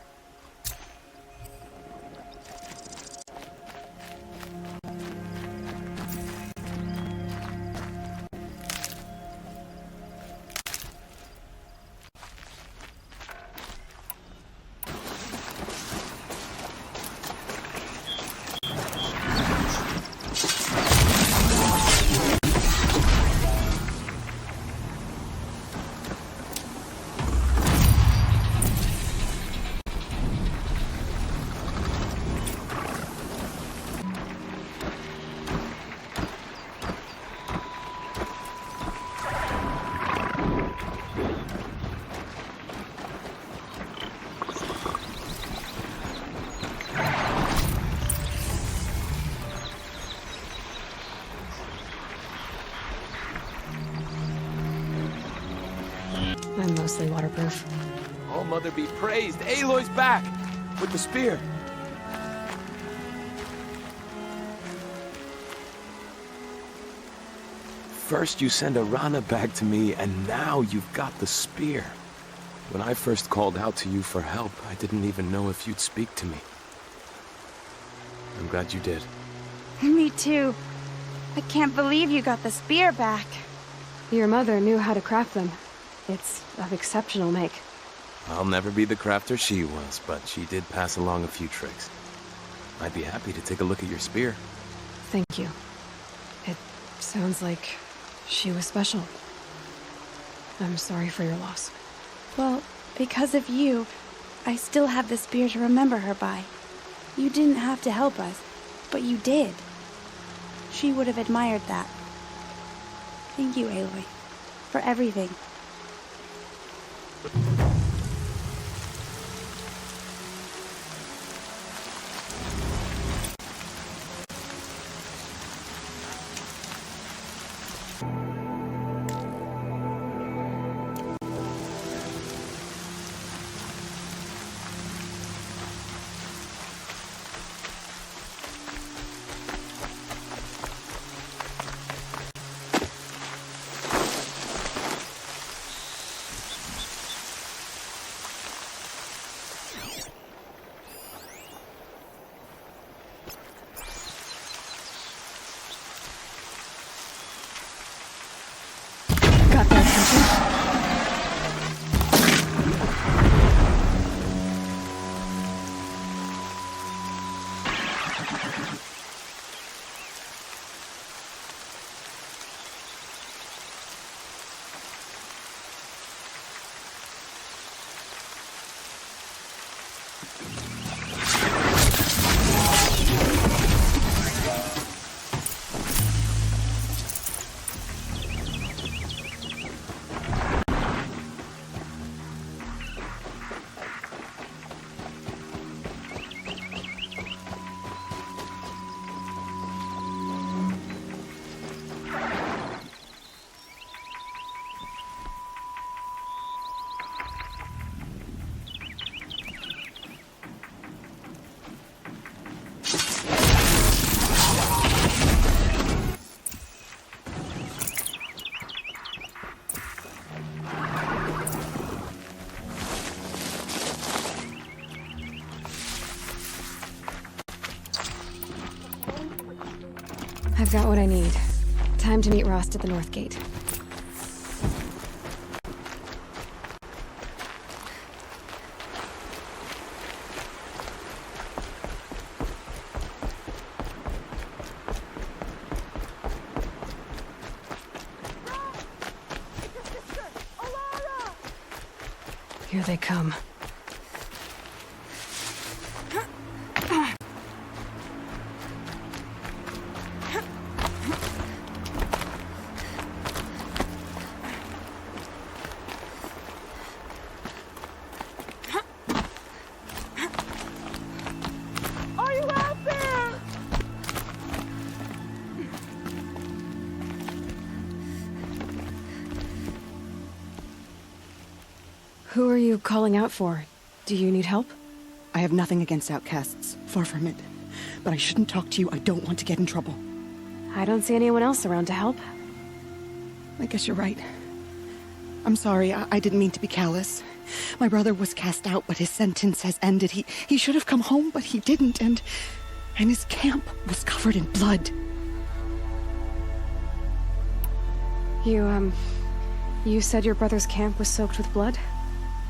I'm mostly waterproof. Oh, Mother be praised! Aloy's back! With the spear! First you send Arana back to me, and now you've got the spear. When I first called out to you for help, I didn't even know if you'd speak to me. I'm glad you did. Me too. I can't believe you got the spear back. Your mother knew how to craft them. It's of exceptional make. I'll never be the crafter she was, but she did pass along a few tricks. I'd be happy to take a look at your spear. Thank you. It sounds like she was special. I'm sorry for your loss. Well, because of you, I still have the spear to remember her by. You didn't have to help us, but you did. She would have admired that. Thank you, Aloy, for everything. I've got what I need. Time to meet Rost at the North Gate. Here they come. Are you out there? Who are you calling out for? Do you need help? I have nothing against outcasts. Far from it. But I shouldn't talk to you. I don't want to get in trouble. I don't see anyone else around to help. I guess you're right. I'm sorry. I didn't mean to be callous. My brother was cast out, but his sentence has ended. He should have come home, but he didn't, and his camp was covered in blood. You said your brother's camp was soaked with blood?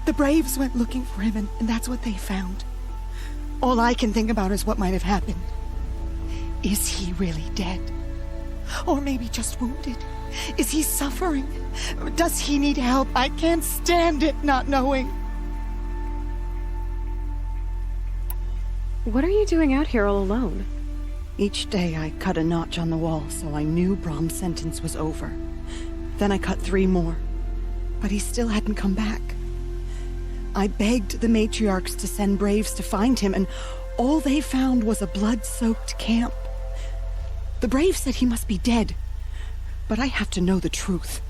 The Braves went looking for him, and that's what they found. All I can think about is what might have happened. Is he really dead? Or maybe just wounded? Is he suffering? Does he need help? I can't stand it not knowing. What are you doing out here all alone? Each day I cut a notch on the wall so I knew Brom's sentence was over. Then I cut 3 more. But he still hadn't come back. I begged the matriarchs to send Braves to find him, and all they found was a blood-soaked camp. The Braves said he must be dead, but I have to know the truth.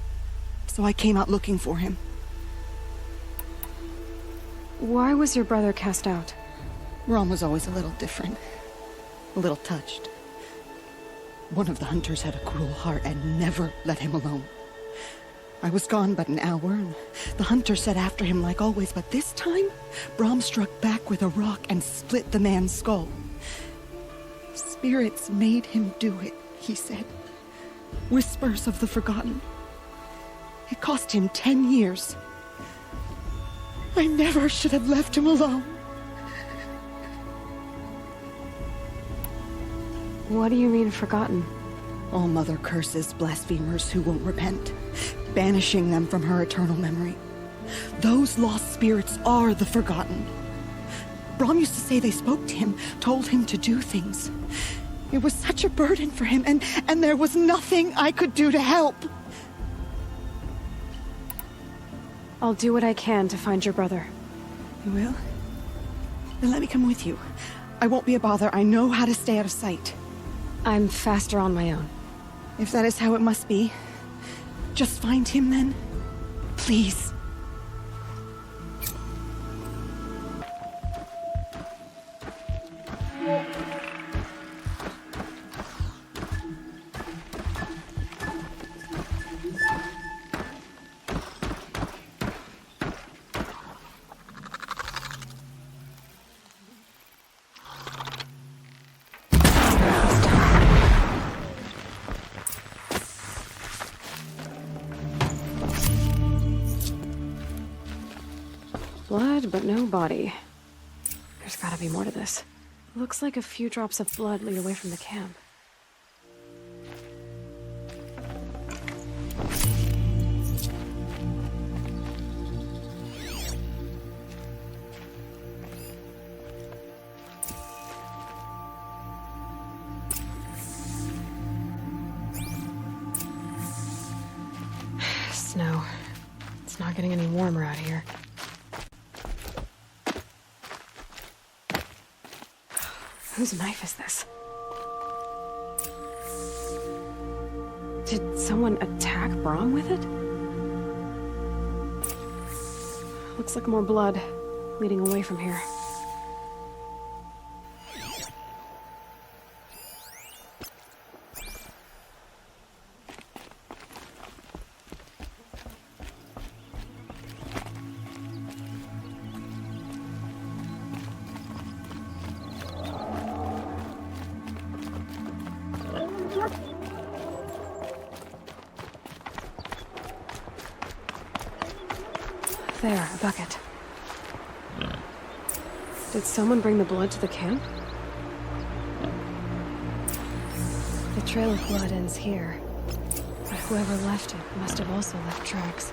So I came out looking for him. Why was your brother cast out? Brom was always a little different. A little touched. One of the hunters had a cruel heart and never let him alone. I was gone but an hour, and the hunter set after him like always, but this time, Brom struck back with a rock and split the man's skull. Spirits made him do it, he said. Whispers of the forgotten. It cost him 10 years. I never should have left him alone. What do you mean, forgotten? All Mother curses blasphemers who won't repent, banishing them from her eternal memory. Those lost spirits are the forgotten. Brom used to say they spoke to him, told him to do things. It was such a burden for him, and there was nothing I could do to help. I'll do what I can to find your brother. You will? Then let me come with you. I won't be a bother. I know how to stay out of sight. I'm faster on my own. If that is how it must be, just find him then. Please. Blood, but no body. There's gotta be more to this. Looks like a few drops of blood lead away from the camp. Snow. It's not getting any warmer out here. Whose knife is this? Did someone attack Brom with it? Looks like more blood leading away from here. There, a bucket. Did someone bring the blood to the camp? The trail of blood ends here, but whoever left it must have also left tracks.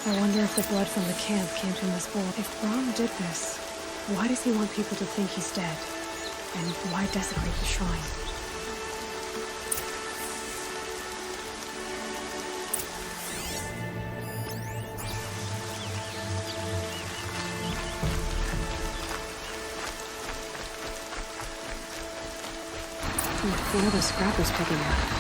I wonder if the blood from the camp came from this bowl. If Brahm did this, why does he want people to think he's dead? And why desecrate the shrine? What are the scrappers picking up?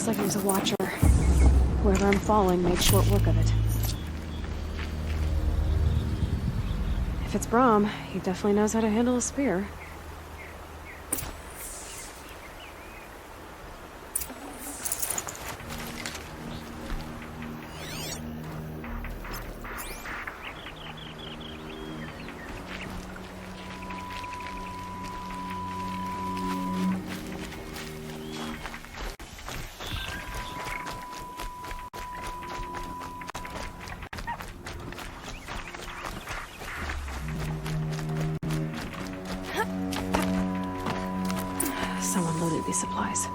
Like he was a watcher. Wherever I'm falling made short work of it. If it's Brahm, he definitely knows how to handle a spear. Someone loaded these supplies.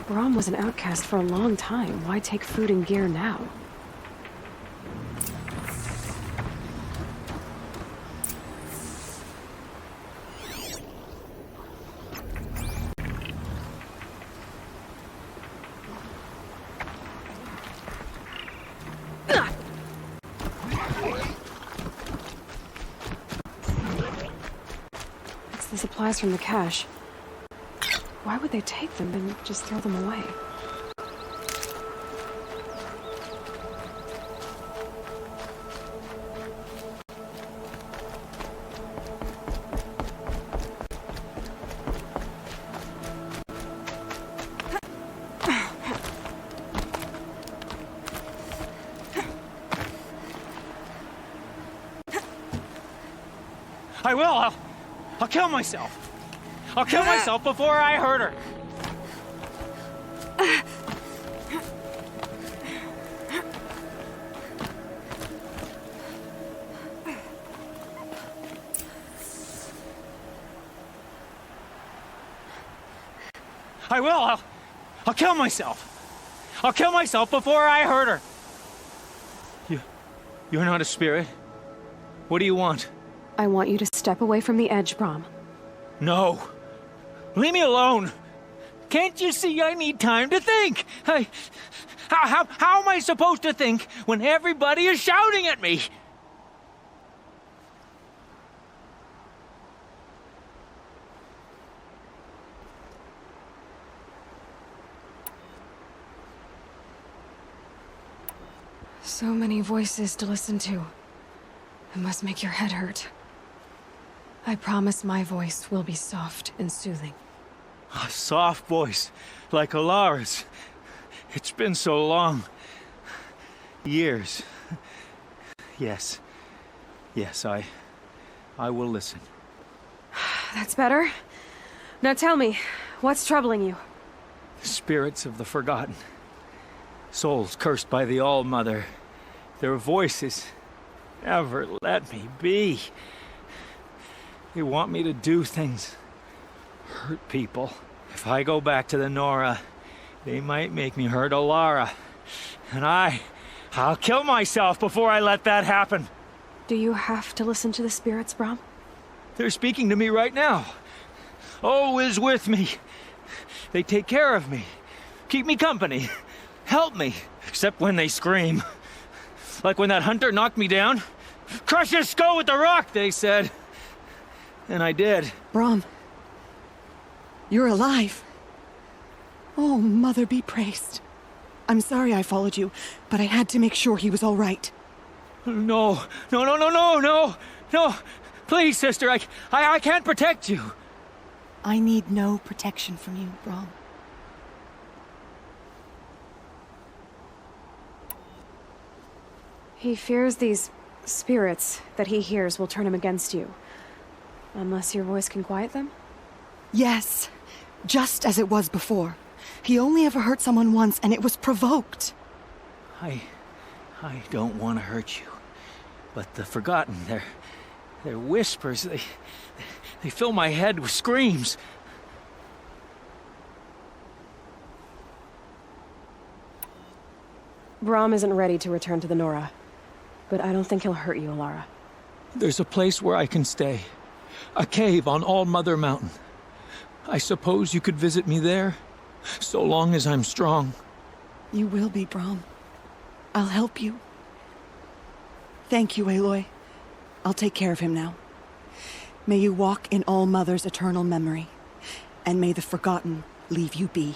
Brahm was an outcast for a long time. Why take food and gear now? It's the supplies from the cache. Why would they take them and just throw them away? I will. I'll kill myself. I'll kill myself before I hurt her. I will. I'll kill myself. I'll kill myself before I hurt her. You're not a spirit. What do you want? I want you to step away from the edge, Brom. No. Leave me alone. Can't you see I need time to think? How am I supposed to think when everybody is shouting at me? So many voices to listen to. It must make your head hurt. I promise my voice will be soft and soothing. A soft voice, like Alara's. It's been so long. Years. Yes. Yes, I will listen. That's better. Now tell me, what's troubling you? Spirits of the forgotten. Souls cursed by the All-Mother. Their voices never let me be. They want me to do things. Hurt people. If I go back to the Nora, they might make me hurt Alara. And I'll kill myself before I let that happen. Do you have to listen to the spirits, Brom? They're speaking to me right now. Oh is with me. They take care of me. Keep me company. Help me. Except when they scream. Like when that hunter knocked me down. Crush his skull with the rock, they said. And I did. Brom. You're alive. Oh, Mother be praised. I'm sorry I followed you, but I had to make sure he was all right. No. Please, sister, I can't protect you. I need no protection from you, Brom. He fears these spirits that he hears will turn him against you. Unless your voice can quiet them? Yes, just as it was before. He only ever hurt someone once, and it was provoked. I don't want to hurt you. But the Forgotten, their whispers, they fill my head with screams. Brom isn't ready to return to the Nora. But I don't think he'll hurt you, Alara. There's a place where I can stay. A cave on All-Mother Mountain. I suppose you could visit me there? So long as I'm strong. You will be, Brom. I'll help you. Thank you, Aloy. I'll take care of him now. May you walk in All-Mother's eternal memory. And may the Forgotten leave you be.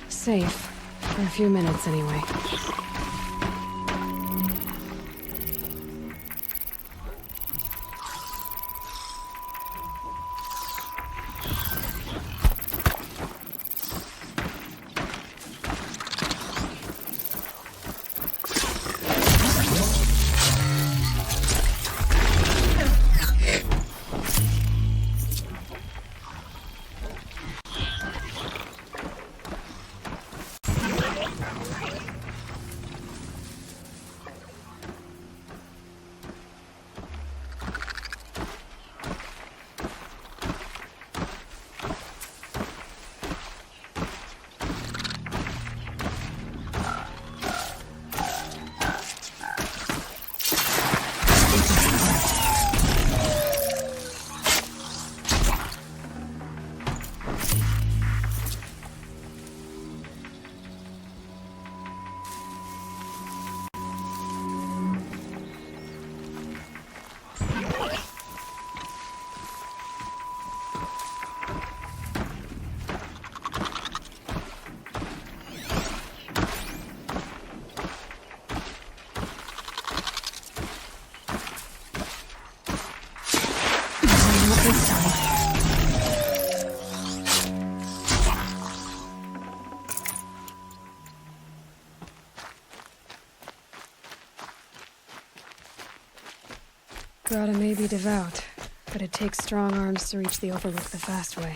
Safe. For a few minutes, anyway. Grata may be devout, but it takes strong arms to reach the Overlook the fast way.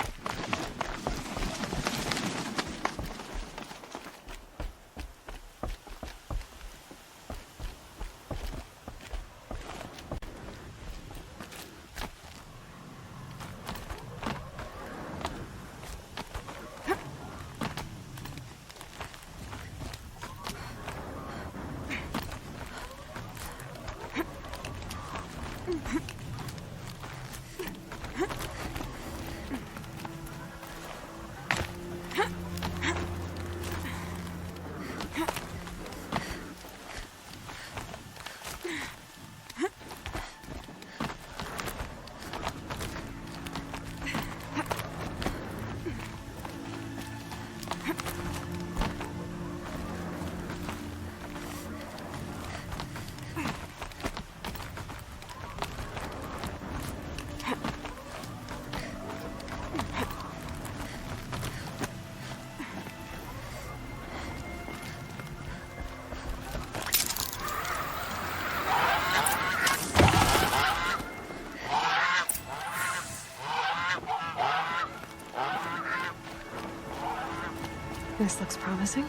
This looks promising.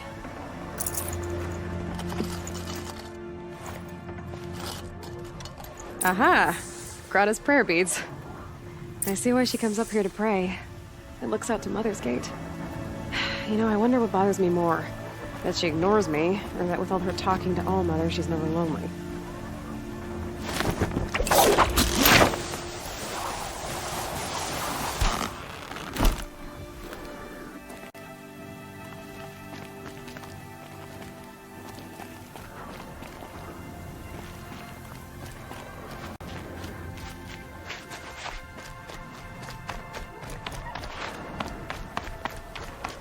Aha! Grata's prayer beads. I see why she comes up here to pray. It looks out to Mother's Gate. You know, I wonder what bothers me more. That she ignores me, or that with all her talking to All-Mother, she's never lonely.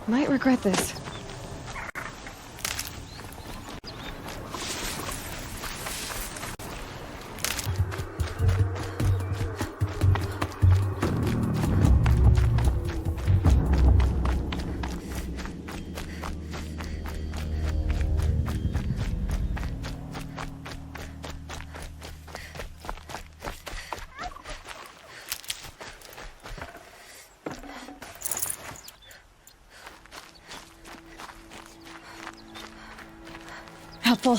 Might regret this. Helpful.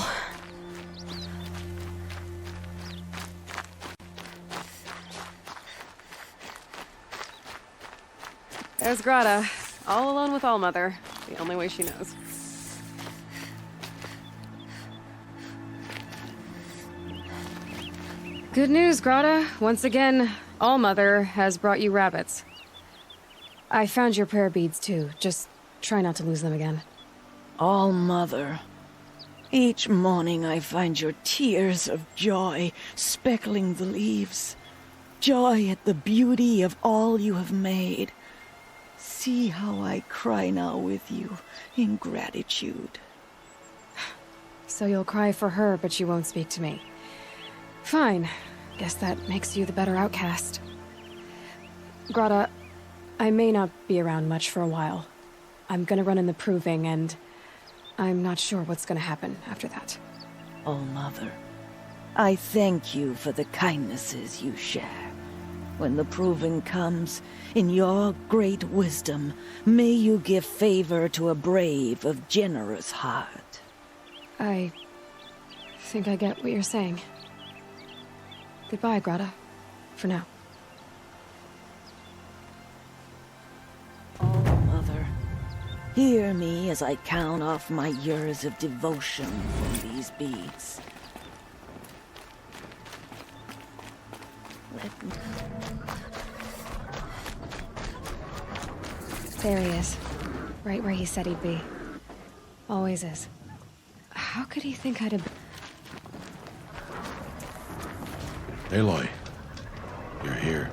There's Grata, all alone with All-Mother, the only way she knows. Good news, Grata. Once again, All-Mother has brought you rabbits. I found your prayer beads, too. Just try not to lose them again. All-Mother. Each morning I find your tears of joy speckling the leaves. joy at the beauty of all you have made. See how I cry now with you in gratitude. So you'll cry for her, but you won't speak to me. Fine. Guess that makes you the better outcast. Grata, I may not be around much for a while. I'm gonna run in the proving, and I'm not sure what's gonna happen after that. Oh, Mother, I thank you for the kindnesses you share. When the proving comes, in your great wisdom, may you give favor to a brave of generous heart. I think I get what you're saying. Goodbye, Grata. For now. Oh, Mother, hear me as I count off my years of devotion from these beads. Let me... There he is. Right where he said he'd be. Always is. How could he think I'd have... Aloy, you're here.